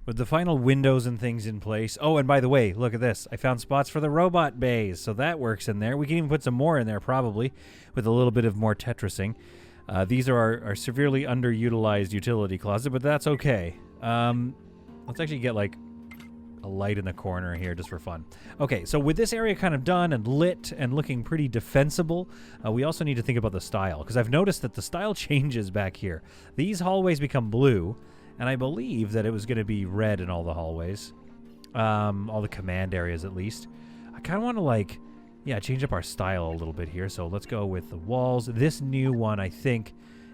Speaker 2: With the final windows and things in place... Oh, and by the way, look at this. I found spots for the robot bays, so that works in there. We can even put some more in there, probably, with a little bit of more Tetrising. These are our severely underutilized utility closet, but that's okay. Let's actually get, like, a light in the corner here just for fun. Okay, so with this area kind of done and lit and looking pretty defensible, we also need to think about the style, because I've noticed that the style changes back here. These hallways become blue, and I believe that it was going to be red in all the hallways. All the command areas, at least. I kind of want to, like, yeah, change up our style a little bit here. So let's go with the walls. This new one, I think,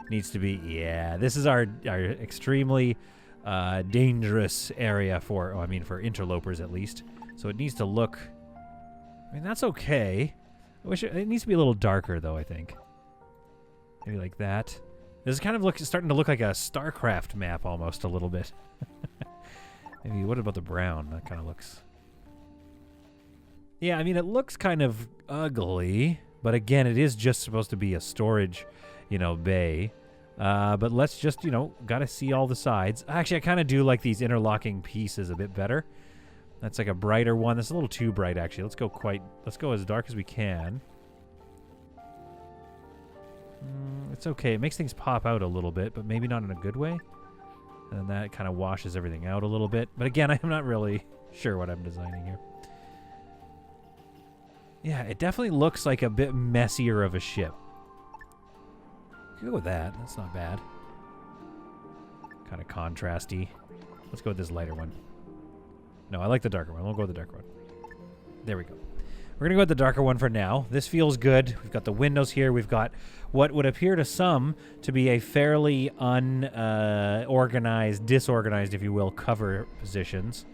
Speaker 2: needs to be... Yeah, this is our extremely dangerous area for... Oh, I mean, for interlopers, at least. So it needs to look... I mean, that's okay. I wish it needs to be a little darker, though, I think. Maybe like that. This is kind of starting to look like a StarCraft map almost a little bit. Maybe, what about the brown? That kind of looks... Yeah, I mean, it looks kind of ugly, but again, it is just supposed to be a storage, you know, bay. But let's just, you know, gotta see all the sides. Actually, I kind of do like these interlocking pieces a bit better. That's like a brighter one. That's a little too bright, actually. Let's go as dark as we can. It's okay. It makes things pop out a little bit, but maybe not in a good way. And that kind of washes everything out a little bit. But again, I'm not really sure what I'm designing here. Yeah, it definitely looks like a bit messier of a ship. Go with that. That's not bad. Kind of contrasty. Let's go with this lighter one. No, I like the darker one. We'll go with the darker one. There we go. We're going to go with the darker one for now. This feels good. We've got the windows here. We've got what would appear to some to be a fairly unorganized, disorganized, if you will, cover positions.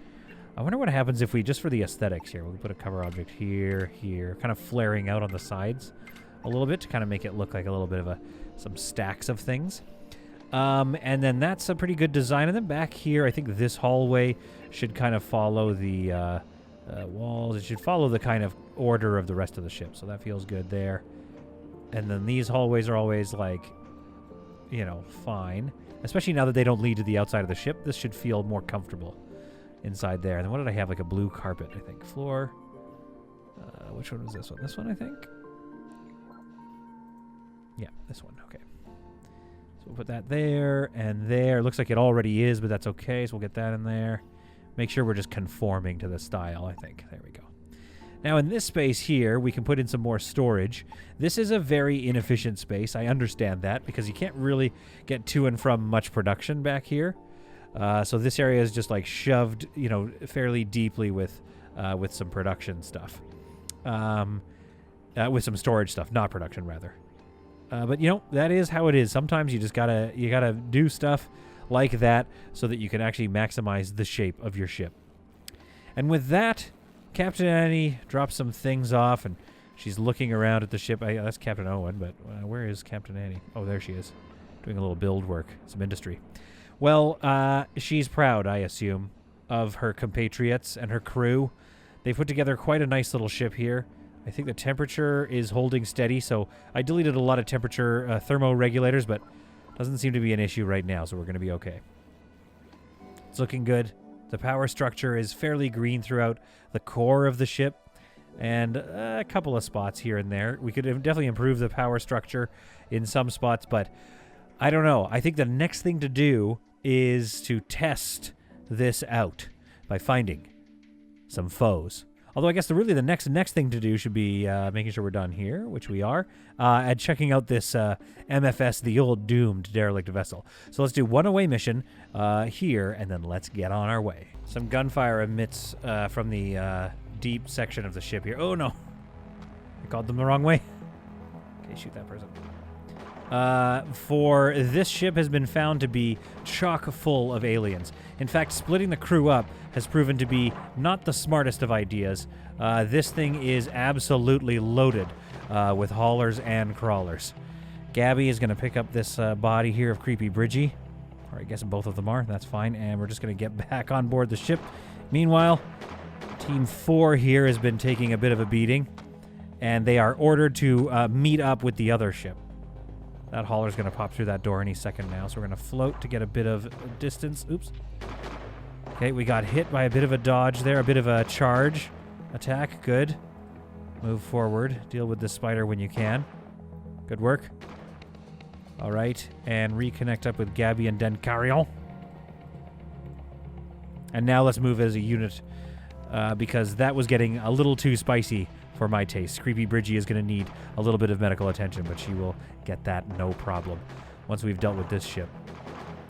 Speaker 2: I wonder what happens if we, just for the aesthetics here, we'll put a cover object here, here, kind of flaring out on the sides a little bit to kind of make it look like a little bit of some stacks of things. And then that's a pretty good design. And then back here, I think this hallway should kind of follow the walls. It should follow the kind of order of the rest of the ship. So that feels good there. And then these hallways are always like, you know, fine. Especially now that they don't lead to the outside of the ship. This should feel more comfortable inside there. And then what did I have? Like a blue carpet, I think. Floor. Which one was this one? This one, I think? Yeah, this one. Okay. So we'll put that there and there. Looks like it already is, but that's okay. So we'll get that in there. Make sure we're just conforming to the style, I think. There we go. Now, in this space here, we can put in some more storage. This is a very inefficient space. I understand that because you can't really get to and from much production back here. So this area is just like shoved, you know, fairly deeply with some production stuff. With some storage stuff, not production, rather. But, you know, that is how it is. Sometimes you just gotta do stuff like that so that you can actually maximize the shape of your ship. And with that, Captain Annie drops some things off, and she's looking around at the ship. That's Captain Owen, but where is Captain Annie? Oh, there she is, doing a little build work, some industry. Well, she's proud, I assume, of her compatriots and her crew. They've put together quite a nice little ship here. I think the temperature is holding steady, so I deleted a lot of temperature thermoregulators, but doesn't seem to be an issue right now, so we're going to be okay. It's looking good. The power structure is fairly green throughout the core of the ship, and a couple of spots here and there. We could definitely improve the power structure in some spots, but I don't know. I think the next thing to do is to test this out by finding some foes. Although I guess the next thing to do should be making sure we're done here, which we are, and checking out this MFS, the old doomed derelict vessel. So let's do one away mission here, and then let's get on our way. Some gunfire emits from the deep section of the ship here. Oh, no. I called them the wrong way. Okay, shoot that person. For this ship has been found to be chock full of aliens. In fact, splitting the crew up has proven to be not the smartest of ideas. This thing is absolutely loaded with haulers and crawlers. Gabby is going to pick up this body here of Creepy Bridgie. Or I guess both of them are. That's fine. And we're just going to get back on board the ship. Meanwhile, Team 4 here has been taking a bit of a beating. And they are ordered to meet up with the other ship. That hauler's going to pop through that door any second now, so we're going to float to get a bit of distance. Oops. Okay, we got hit by a bit of a dodge there, a bit of a charge attack. Good. Move forward. Deal with the spider when you can. Good work. All right, and reconnect up with Gabby and Dencarion. And now let's move as a unit, because that was getting a little too spicy for my taste. Creepy Bridgie is going to need a little bit of medical attention, but she will get that no problem once we've dealt with this ship.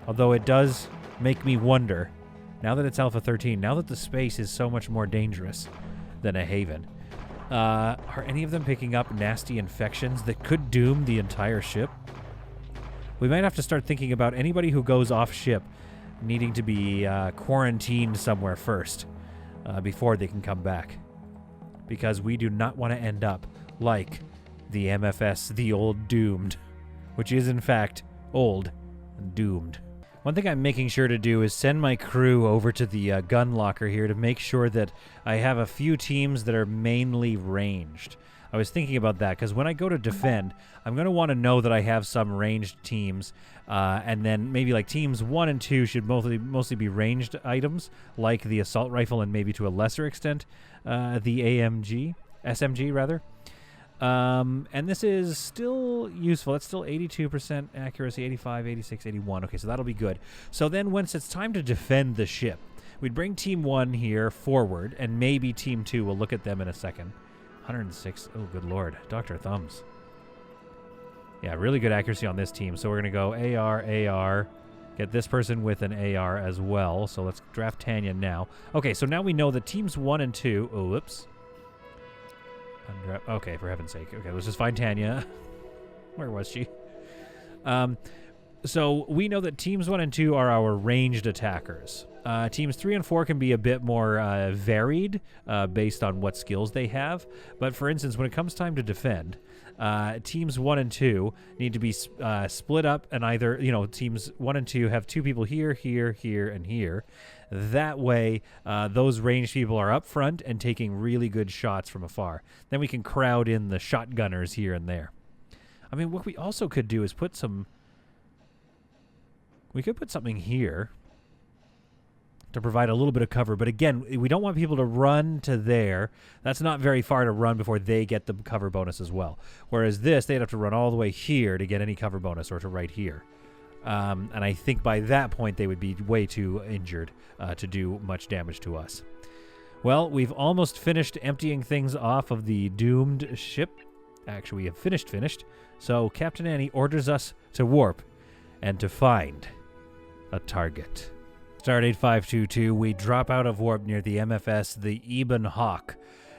Speaker 2: Although it does make me wonder, now that it's Alpha 13, now that the space is so much more dangerous than a haven, are any of them picking up nasty infections that could doom the entire ship? We might have to start thinking about anybody who goes off ship needing to be quarantined somewhere first before they can come back. Because we do not want to end up like the MFS, the old doomed, which is in fact old and doomed. One thing I'm making sure to do is send my crew over to the gun locker here to make sure that I have a few teams that are mainly ranged. I was thinking about that because when I go to defend, I'm going to want to know that I have some ranged teams, and then maybe like teams 1 and 2 should mostly be ranged items, like the assault rifle and maybe to a lesser extent the SMG rather. And this is still useful. It's still 82% accuracy, 85, 86, 81. Okay, so that'll be good. So then once it's time to defend the ship, we'd bring Team 1 here forward, and maybe Team 2, we'll look at them in a second. 106. Oh, good lord. Dr. Thumbs. Yeah, really good accuracy on this team. So we're going to go AR. Get this person with an AR as well. So let's draft Tanya now. Okay, so now we know that teams 1 and 2... Oh, whoops. Okay, for heaven's sake. Okay, let's just find Tanya. Where was she? So we know that teams 1 and 2 are our ranged attackers. Teams 3 and 4 can be a bit more varied based on what skills they have. But for instance, when it comes time to defend, teams 1 and 2 need to be split up, and either, teams 1 and 2 have 2 people here, here, here, and here. That way, those ranged people are up front and taking really good shots from afar. Then we can crowd in the shotgunners here and there. I mean, what we also could do is put some... We could put something here to provide a little bit of cover. But again, we don't want people to run to there. That's not very far to run before they get the cover bonus as well. Whereas this, they'd have to run all the way here to get any cover bonus, or to right here. And I think by that point, they would be way too injured to do much damage to us. Well, we've almost finished emptying things off of the doomed ship. Actually, we have finished. So Captain Annie orders us to warp and to find a target. Stardate 522, we drop out of warp near the MFS, the Ebon Hawk.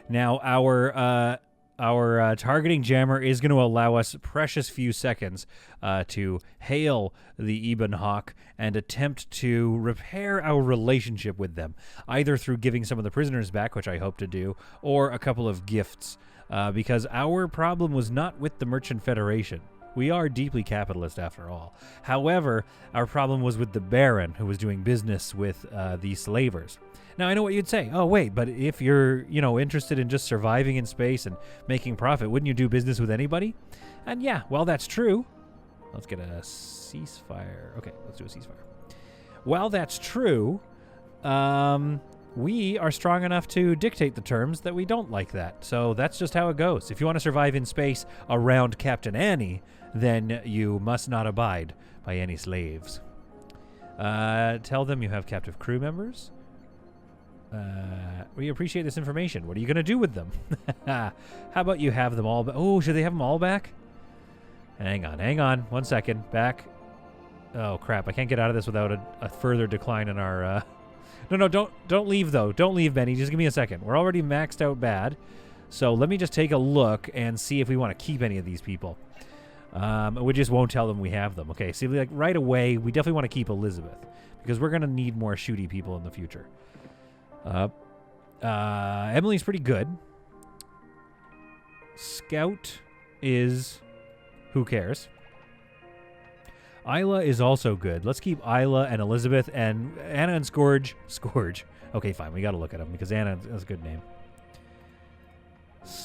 Speaker 2: Now, our targeting jammer is going to allow us precious few seconds to hail the Ebon Hawk and attempt to repair our relationship with them, either through giving some of the prisoners back, which I hope to do, or a couple of gifts, because our problem was not with the Merchant Federation. We are deeply capitalist after all. However, our problem was with the Baron, who was doing business with the slavers. Now, I know what you'd say. Oh, wait, but if you're, interested in just surviving in space and making profit, wouldn't you do business with anybody? And yeah, well, that's true. Let's get a ceasefire. Okay, let's do a ceasefire. While that's true, we are strong enough to dictate the terms that we don't like that. So that's just how it goes. If you want to survive in space around Captain Annie, then you must not abide by any slaves. Tell them you have captive crew members. We appreciate this information. What are you going to do with them? How about you have them all oh, should they have them all back? Hang on. 1 second. Back. Oh, crap. I can't get out of this without a further decline in our... No, don't leave, though. Don't leave, Benny. Just give me a second. We're already maxed out bad. So let me just take a look and see if we want to keep any of these people. We just won't tell them we have them. Okay, see, like right away, we definitely want to keep Elizabeth, because we're going to need more shooty people in the future. Emily's pretty good. Scout is... Who cares? Isla is also good. Let's keep Isla and Elizabeth and Anna and Scourge. Scourge. Okay, fine. We got to look at them because Anna is a good name.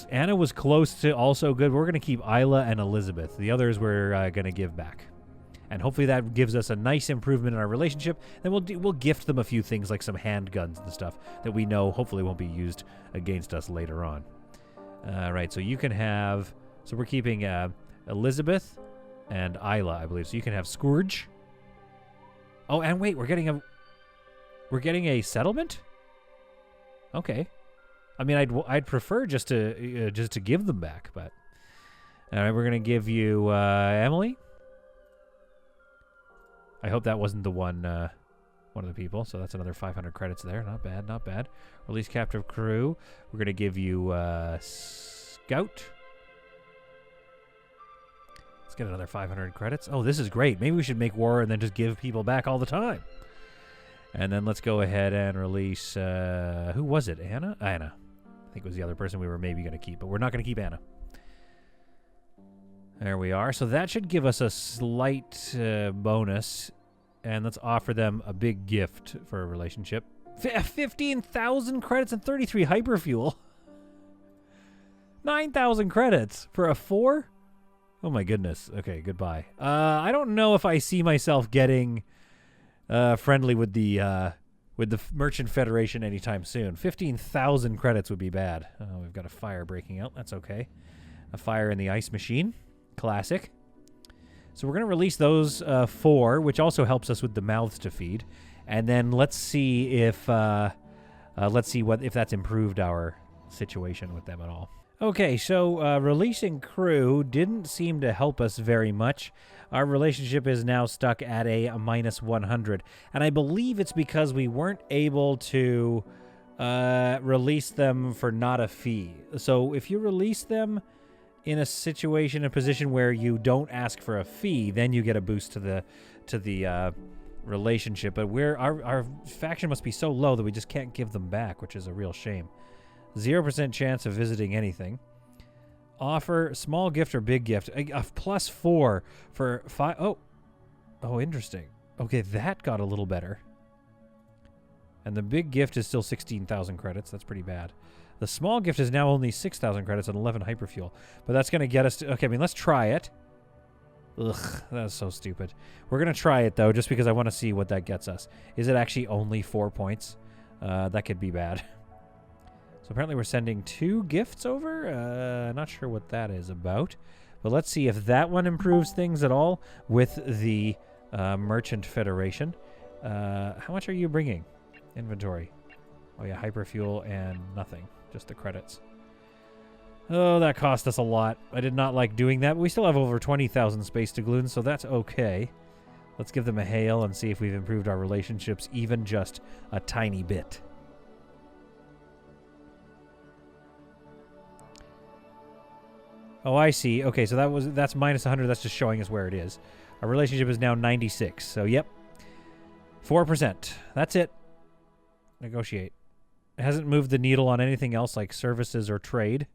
Speaker 2: Anna was close to also good. We're going to keep Isla and Elizabeth. The others we're going to give back. And hopefully that gives us a nice improvement in our relationship. Then we'll gift them a few things like some handguns and stuff that we know hopefully won't be used against us later on. Right, so you can have... So we're keeping Elizabeth and Isla, I believe. So you can have Scourge. Oh, and wait, we're getting a settlement? Okay. I mean, I'd prefer just to give them back, but all right, we're gonna give you Emily. I hope that wasn't the one of the people. So that's another 500 credits there. Not bad, not bad. Release captive crew. We're gonna give you Scout. Let's get another 500 credits. Oh, this is great. Maybe we should make war and then just give people back all the time. And then let's go ahead and release. Who was it? Anna. Anna. I think it was the other person we were maybe going to keep, but we're not going to keep Anna. There we are. So that should give us a slight bonus. And let's offer them a big gift for a relationship. 15,000 credits and 33 hyperfuel. 9,000 credits for a 4? Oh my goodness. Okay, goodbye. I don't know if I see myself getting friendly with the Merchant Federation anytime soon. 15,000 credits would be bad. Oh, we've got a fire breaking out. That's okay. A fire in the ice machine. Classic. So we're going to release those 4, which also helps us with the mouths to feed. And then let's see if if that's improved our situation with them at all. Okay, so releasing crew didn't seem to help us very much. Our relationship is now stuck at a minus 100. And I believe it's because we weren't able to release them for not a fee. So if you release them in a situation, a position where you don't ask for a fee, then you get a boost to the relationship. But our faction must be so low that we just can't give them back, which is a real shame. 0% chance of visiting anything. Offer small gift or big gift. A +4 for 5. Oh, interesting. Okay, that got a little better. And the big gift is still 16,000 credits. That's pretty bad. The small gift is now only 6,000 credits and 11 hyperfuel. But that's going to get us to... Okay, I mean, let's try it. Ugh, that's so stupid. We're going to try it, though, just because I want to see what that gets us. Is it actually only 4 points? That could be bad. So apparently we're sending 2 gifts over. Not sure what that is about. But let's see if that one improves things at all with the Merchant Federation. How much are you bringing? Inventory. Oh, yeah, hyperfuel and nothing. Just the credits. Oh, that cost us a lot. I did not like doing that, but we still have over 20,000 space doubloons, so that's okay. Let's give them a hail and see if we've improved our relationships even just a tiny bit. Oh, I see. Okay, so that's minus 100. That's just showing us where it is. Our relationship is now 96. So, yep. 4%. That's it. Negotiate. It hasn't moved the needle on anything else like services or trade.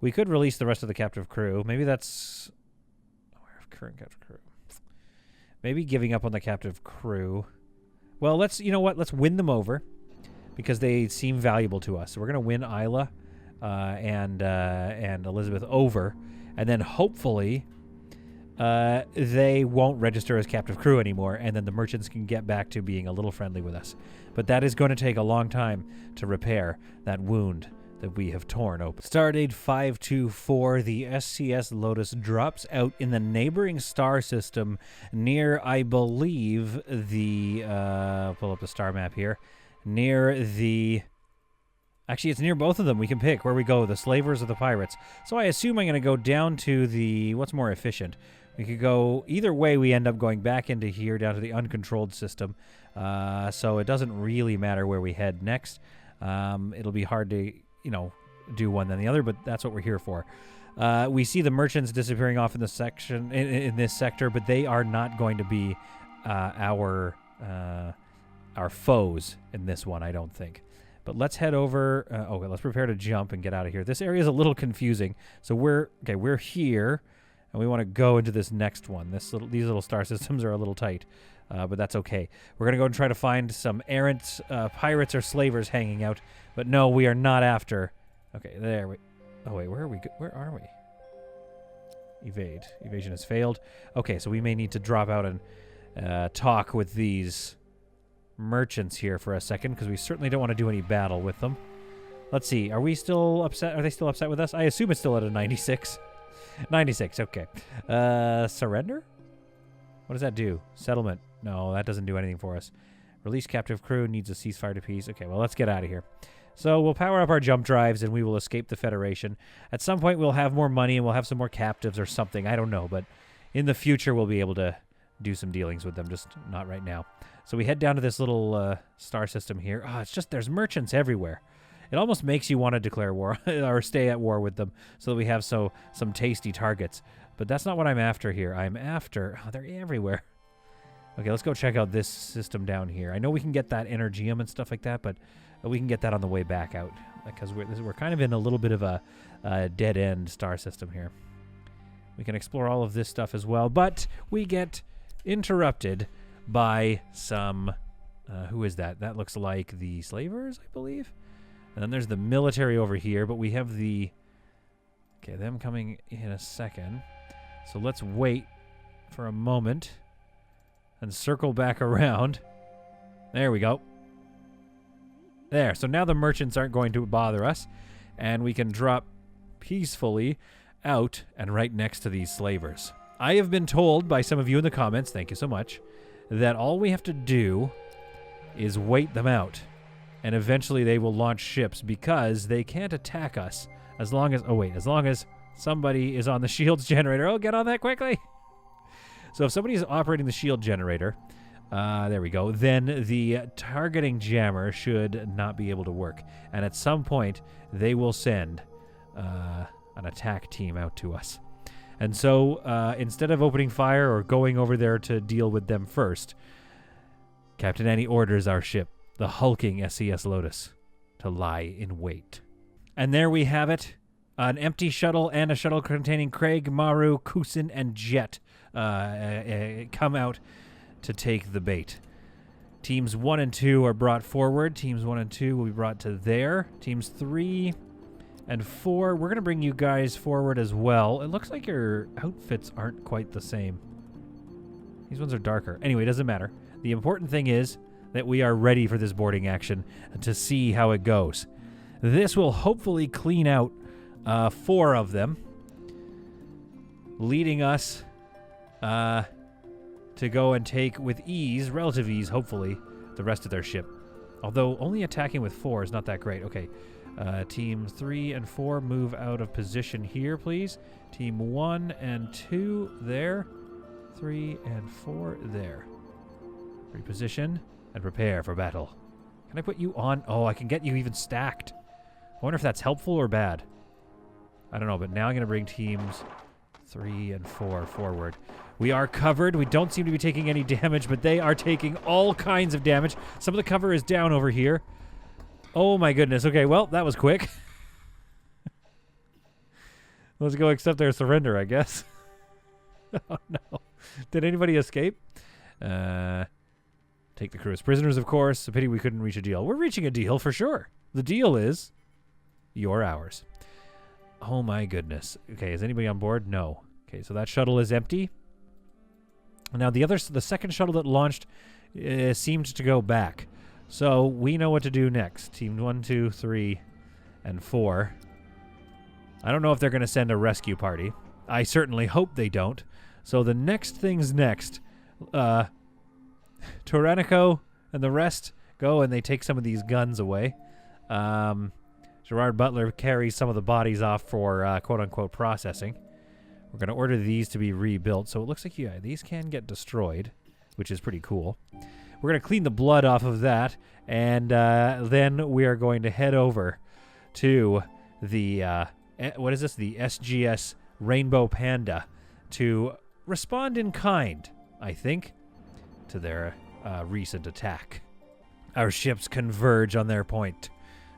Speaker 2: We could release the rest of the captive crew. Maybe that's... Where have current captive crew? Maybe giving up on the captive crew. Well, let's... You know what? Let's win them over. Because they seem valuable to us. So we're going to win Isla and Elizabeth over. And then hopefully... they won't register as captive crew anymore, and then the merchants can get back to being a little friendly with us. But that is going to take a long time to repair that wound that we have torn open. Stardate 524, the SCS Lotus drops out in the neighboring star system near, I believe, the... pull up the star map here. Near the... Actually, it's near both of them. We can pick where we go, the slavers or the pirates. So I assume I'm going to go down to the... What's more efficient? We could go... Either way, we end up going back into here, down to the uncontrolled system. So it doesn't really matter where we head next. It'll be hard to, do one than the other, but that's what we're here for. We see the merchants disappearing off in the section in this sector, but they are not going to be our foes in this one, I don't think. But let's head over. Okay, let's prepare to jump and get out of here. This area is a little confusing. So we're here, and we want to go into this next one. These little star systems are a little tight, but that's okay. We're gonna go and try to find some errant pirates or slavers hanging out. But no, we are not after. Okay, there we. Oh wait, where are we? Where are we? Evade. Evasion has failed. Okay, so we may need to drop out and talk with these merchants here for a second, because we certainly don't want to do any battle with them. Let's see. Are we still upset? Are they still upset with us? I assume it's still at a 96. 96. Okay. Surrender? What does that do? Settlement. No, that doesn't do anything for us. Release captive crew. Needs a ceasefire to peace. Okay, well, let's get out of here. So we'll power up our jump drives and we will escape the Federation. At some point, we'll have more money and we'll have some more captives or something. I don't know, but in the future, we'll be able to do some dealings with them, just not right now. So we head down to this little star system here. Oh, it's just there's merchants everywhere. It almost makes you want to declare war or stay at war with them so that we have some tasty targets. But that's not what I'm after here. I'm after... Oh, they're everywhere. Okay, let's go check out this system down here. I know we can get that Energium and stuff like that, but we can get that on the way back out because we're kind of in a little bit of a dead-end star system here. We can explore all of this stuff as well, but we get interrupted by some... who is that? That looks like the slavers, I believe. And then there's the military over here, but we have the... Okay, them coming in a second. So let's wait for a moment and circle back around. There we go. There. So now the merchants aren't going to bother us, and we can drop peacefully out and right next to these slavers. I have been told by some of you in the comments, thank you so much, that all we have to do is wait them out. And eventually they will launch ships because they can't attack us as long as... Oh, wait. As long as somebody is on the shields generator. Oh, get on that quickly. So if somebody is operating the shield generator, there we go, then the targeting jammer should not be able to work. And at some point, they will send an attack team out to us. And so instead of opening fire or going over there to deal with them first, Captain Annie orders our ship, the hulking SCS Lotus, to lie in wait. And there we have it. An empty shuttle and a shuttle containing Craig, Maru, Kusin, and Jet come out to take the bait. Teams 1 and 2 are brought forward. Teams 1 and 2 will be brought to there. Teams 3 And 4, we're going to bring you guys forward as well. It looks like your outfits aren't quite the same. These ones are darker. Anyway, it doesn't matter. The important thing is that we are ready for this boarding action to see how it goes. This will hopefully clean out 4 of them, leading us to go and take with ease, relative ease, hopefully, the rest of their ship. Although only attacking with 4 is not that great. Okay, team 3 and 4 move out of position here, please. Team 1 and 2 there. 3 and 4 there. Reposition and prepare for battle. Can I put you on? Oh, I can get you even stacked. I wonder if that's helpful or bad. I don't know, but now I'm going to bring teams 3 and 4 forward. We are covered. We don't seem to be taking any damage, but they are taking all kinds of damage. Some of the cover is down over here. Oh my goodness. Okay, well, that was quick. Let's go accept their surrender, I guess. Oh no. Did anybody escape? Take the crew as prisoners, of course. It's a pity we couldn't reach a deal. We're reaching a deal for sure. The deal is you're ours. Oh my goodness. Okay, is anybody on board? No. Okay, so that shuttle is empty. Now the second shuttle that launched seemed to go back. So we know what to do next. Team 1, 2, 3, and 4. I don't know if they're going to send a rescue party. I certainly hope they don't. So the next thing's next. Tyrannico and the rest go and they take some of these guns away. Gerard Butler carries some of the bodies off for quote-unquote processing. We're going to order these to be rebuilt. So it looks like, yeah, these can get destroyed, which is pretty cool. We're going to clean the blood off of that, and then we are going to head over to the, what is this? The SGS Rainbow Panda to respond in kind, I think, to their recent attack. Our ships converge on their point.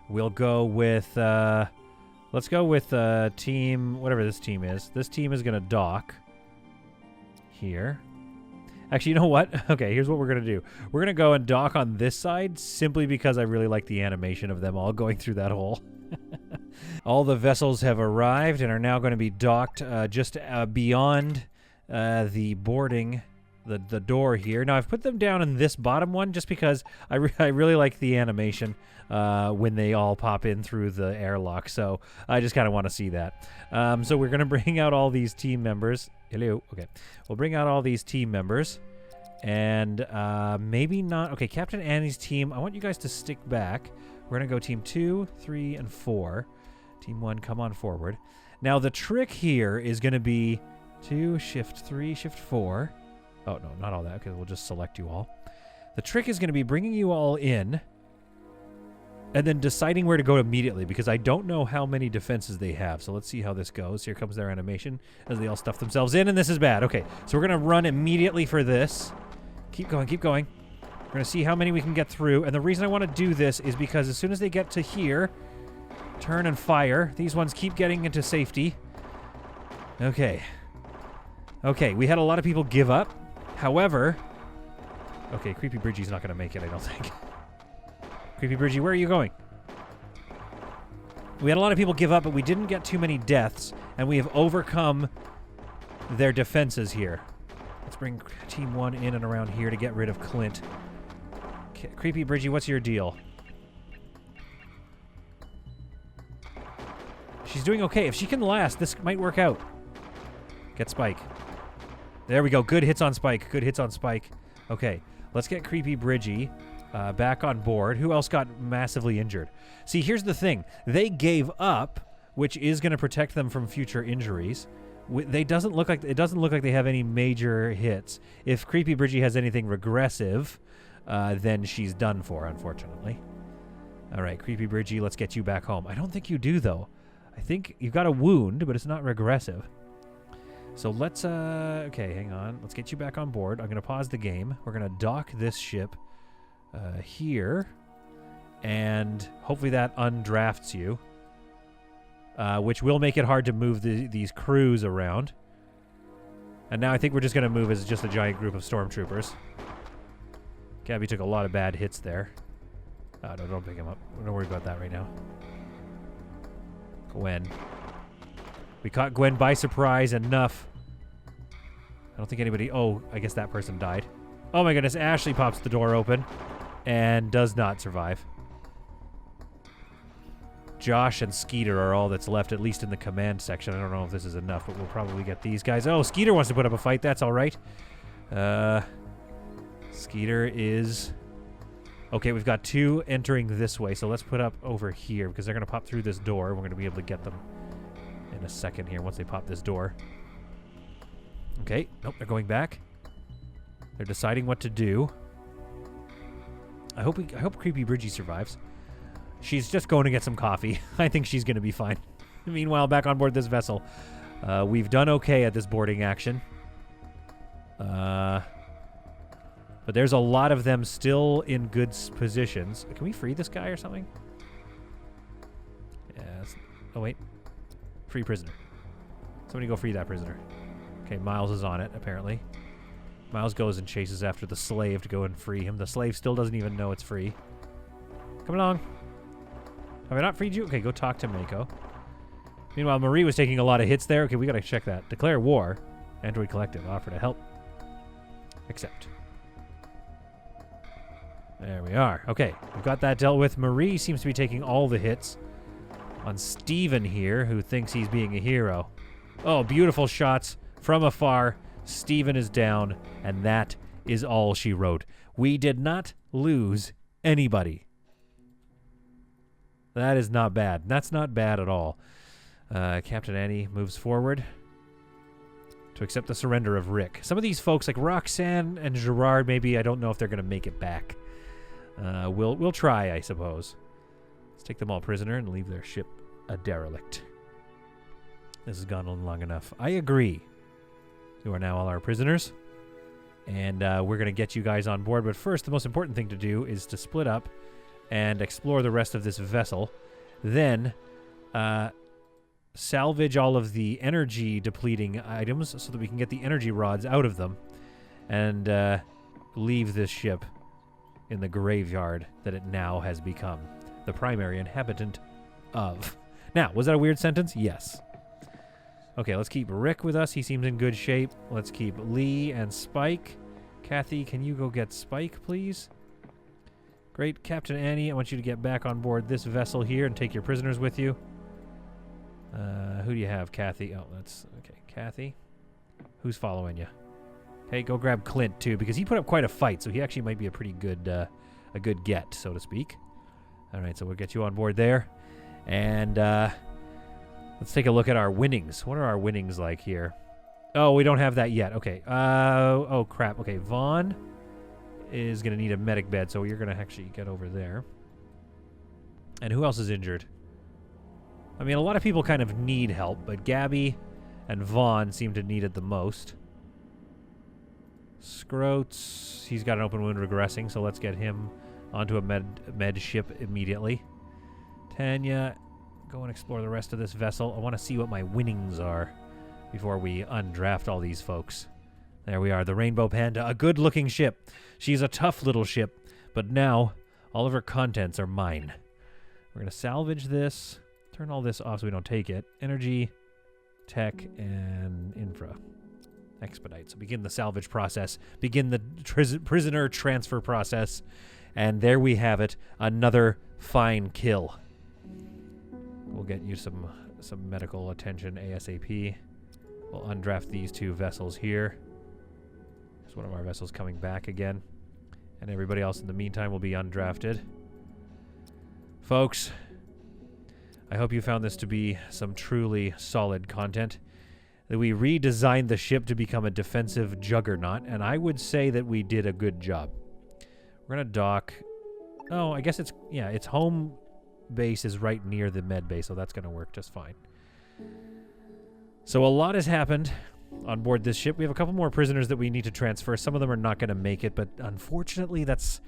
Speaker 2: We'll go with, let's go with team, whatever this team is. This team is going to dock here. Actually, you know what? Okay, here's what we're going to do. We're going to go and dock on this side simply because I really like the animation of them all going through that hole. All the vessels have arrived and are now going to be docked just beyond the boarding, the door here. Now, I've put them down in this bottom one just because I really like the animation when they all pop in through the airlock. So I just kind of want to see that. So we're going to bring out all these team members. Hello. Okay. We'll bring out all these team members. And maybe not. Okay, Captain Annie's team. I want you guys to stick back. We're going to go team 2, 3, and 4. Team 1, come on forward. Now, the trick here is going to be 2, shift 3, shift 4. Oh, no, not all that. Okay, we'll just select you all. The trick is going to be bringing you all in and then deciding where to go immediately because I don't know how many defenses they have. So let's see how this goes. Here comes their animation as they all stuff themselves in, and this is bad. Okay, so we're going to run immediately for this. Keep going, keep going. We're going to see how many we can get through. And the reason I want to do this is because as soon as they get to here, turn and fire. These ones keep getting into safety. Okay. Okay, we had a lot of people give up. However, okay, Creepy Bridgie's not going to make it, I don't think. Creepy Bridgie, where are you going? We had a lot of people give up, but we didn't get too many deaths, and we have overcome their defenses here. Let's bring Team 1 in and around here to get rid of Clint. Creepy Bridgie, what's your deal? She's doing okay. If she can last, this might work out. Get Spike. There we go. Good hits on Spike. Good hits on Spike. Okay, let's get Creepy Bridgie back on board. Who else got massively injured? See, here's the thing. They gave up, which is going to protect them from future injuries. It doesn't look like they have any major hits. If Creepy Bridgie has anything regressive, then she's done for, unfortunately. All right, Creepy Bridgie, let's get you back home. I don't think you do, though. I think you've got a wound, but it's not regressive. So let's, okay, hang on. Let's get you back on board. I'm going to pause the game. We're going to dock this ship here, and hopefully that undrafts you, which will make it hard to move these crews around. And now I think we're just going to move as just a giant group of stormtroopers. Gabby took a lot of bad hits there. No, don't pick him up. Don't worry about that right now. Gwen. We caught Gwen by surprise enough. I don't think anybody... Oh, I guess that person died. Oh my goodness, Ashley pops the door open and does not survive. Josh and Skeeter are all that's left, at least in the command section. I don't know if this is enough, but we'll probably get these guys. Oh, Skeeter wants to put up a fight. That's all right. Skeeter is... Okay, we've got 2 entering this way, so let's put up over here because they're going to pop through this door. We're going to be able to get them in a second here once they pop this door. Okay. Nope, they're going back. They're deciding what to do. I hope Creepy Bridgie survives. She's just going to get some coffee. I think she's going to be fine. Meanwhile, back on board this vessel. We've done okay at this boarding action. But there's a lot of them still in good positions. Can we free this guy or something? Yes. Oh, wait. Free prisoner. Somebody go free that prisoner. Okay, Miles is on it, apparently. Miles goes and chases after the slave to go and free him. The slave still doesn't even know it's free. Come along. Have I not freed you? Okay, go talk to Mako. Meanwhile, Marie was taking a lot of hits there. Okay, we gotta check that. Declare war. Android Collective. Offer to help. Accept. There we are. Okay, we've got that dealt with. Marie seems to be taking all the hits on Steven here, who thinks he's being a hero. Oh, beautiful shots from afar. Steven is down, and that is all she wrote. We did not lose anybody. That is not bad. That's not bad at all. Captain Annie moves forward to accept the surrender of Rick. Some of these folks, like Roxanne and Gerard, maybe I don't know if they're going to make it back. We'll try, I suppose. Let's take them all prisoner and leave their ship a derelict. This has gone on long enough. I agree. You are now all our prisoners. And we're going to get you guys on board. But first, the most important thing to do is to split up and explore the rest of this vessel. Then salvage all of the energy depleting items so that we can get the energy rods out of them. And leave this ship in the graveyard that it now has become the primary inhabitant of. Now, was that a weird sentence? Yes. Okay, let's keep Rick with us. He seems in good shape. Let's keep Lee and Spike. Kathy, can you go get Spike, please? Great. Captain Annie, I want you to get back on board this vessel here and take your prisoners with you. Who do you have, Kathy? Oh, that's... Okay, Kathy. Who's following you? Okay, go grab Clint, too, because he put up quite a fight, so he actually might be a pretty good, a good get, so to speak. All right, so we'll get you on board there. And let's take a look at our winnings. What are our winnings like here? Oh, we don't have that yet. Okay. Oh, crap. Okay, Vaughn is going to need a medic bed, so you're going to actually get over there. And who else is injured? I mean, a lot of people kind of need help, but Gabby and Vaughn seem to need it the most. Scroats, he's got an open wound regressing, so let's get him onto a med ship immediately. Tanya, go and explore the rest of this vessel. I want to see what my winnings are before we undraft all these folks. There we are, the Rainbow Panda, a good-looking ship. She's a tough little ship, but now all of her contents are mine. We're going to salvage this, turn all this off so we don't take it. Energy, tech, and infra. Expedite. So begin the salvage process. Begin the prisoner transfer process. And there we have it. Another fine kill. We'll get you some medical attention ASAP. We'll undraft these 2 vessels here. There's one of our vessels coming back again. And everybody else in the meantime will be undrafted. Folks, I hope you found this to be some truly solid content. That we redesigned the ship to become a defensive juggernaut, and I would say that we did a good job. We're going to dock... Oh, I guess it's... Yeah, its home base is right near the med base, so that's going to work just fine. So a lot has happened on board this ship. We have a couple more prisoners that we need to transfer. Some of them are not going to make it, but unfortunately that's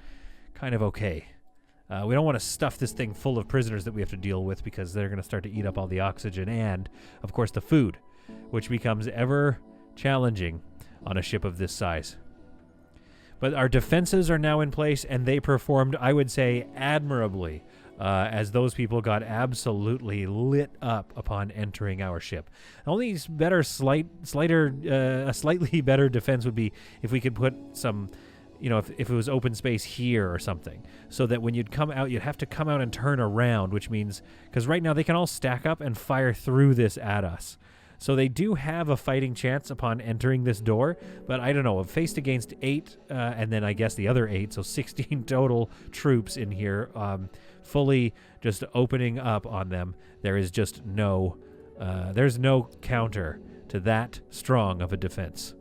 Speaker 2: kind of okay. We don't want to stuff this thing full of prisoners that we have to deal with because they're going to start to eat up all the oxygen and, of course, the food, which becomes ever challenging on a ship of this size. But our defenses are now in place, and they performed, I would say, admirably as those people got absolutely lit up upon entering our ship. Only a slightly better defense would be if we could put some, if it was open space here or something, so that when you'd come out, you'd have to come out and turn around, which means, because right now they can all stack up and fire through this at us. So they do have a fighting chance upon entering this door, but I don't know, faced against 8, and then I guess the other 8, so 16 total troops in here, fully just opening up on them. There is just there's no counter to that strong of a defense.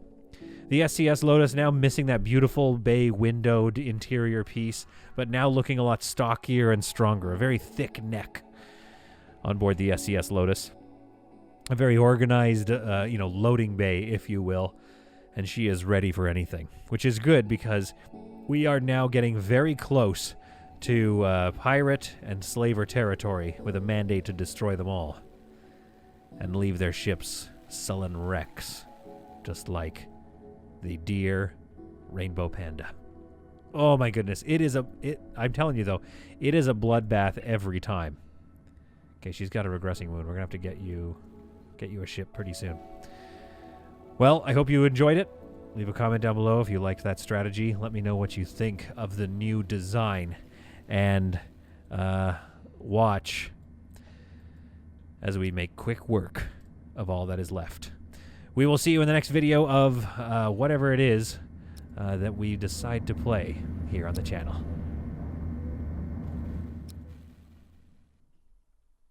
Speaker 2: The SCS Lotus now missing that beautiful bay windowed interior piece, but now looking a lot stockier and stronger, a very thick neck on board the SCS Lotus. A very organized, loading bay, if you will, and she is ready for anything, which is good because we are now getting very close to pirate and slaver territory with a mandate to destroy them all and leave their ships sullen wrecks, just like the dear Rainbow Panda. Oh my goodness, I'm telling you though, it is a bloodbath every time. Okay, she's got a regressing wound. We're gonna have to get you a ship pretty soon. Well, I hope you enjoyed it. Leave a comment down below if you liked that strategy. Let me know what you think of the new design, and watch as we make quick work of all that is left. We will see you in the next video of whatever it is that we decide to play here on the channel.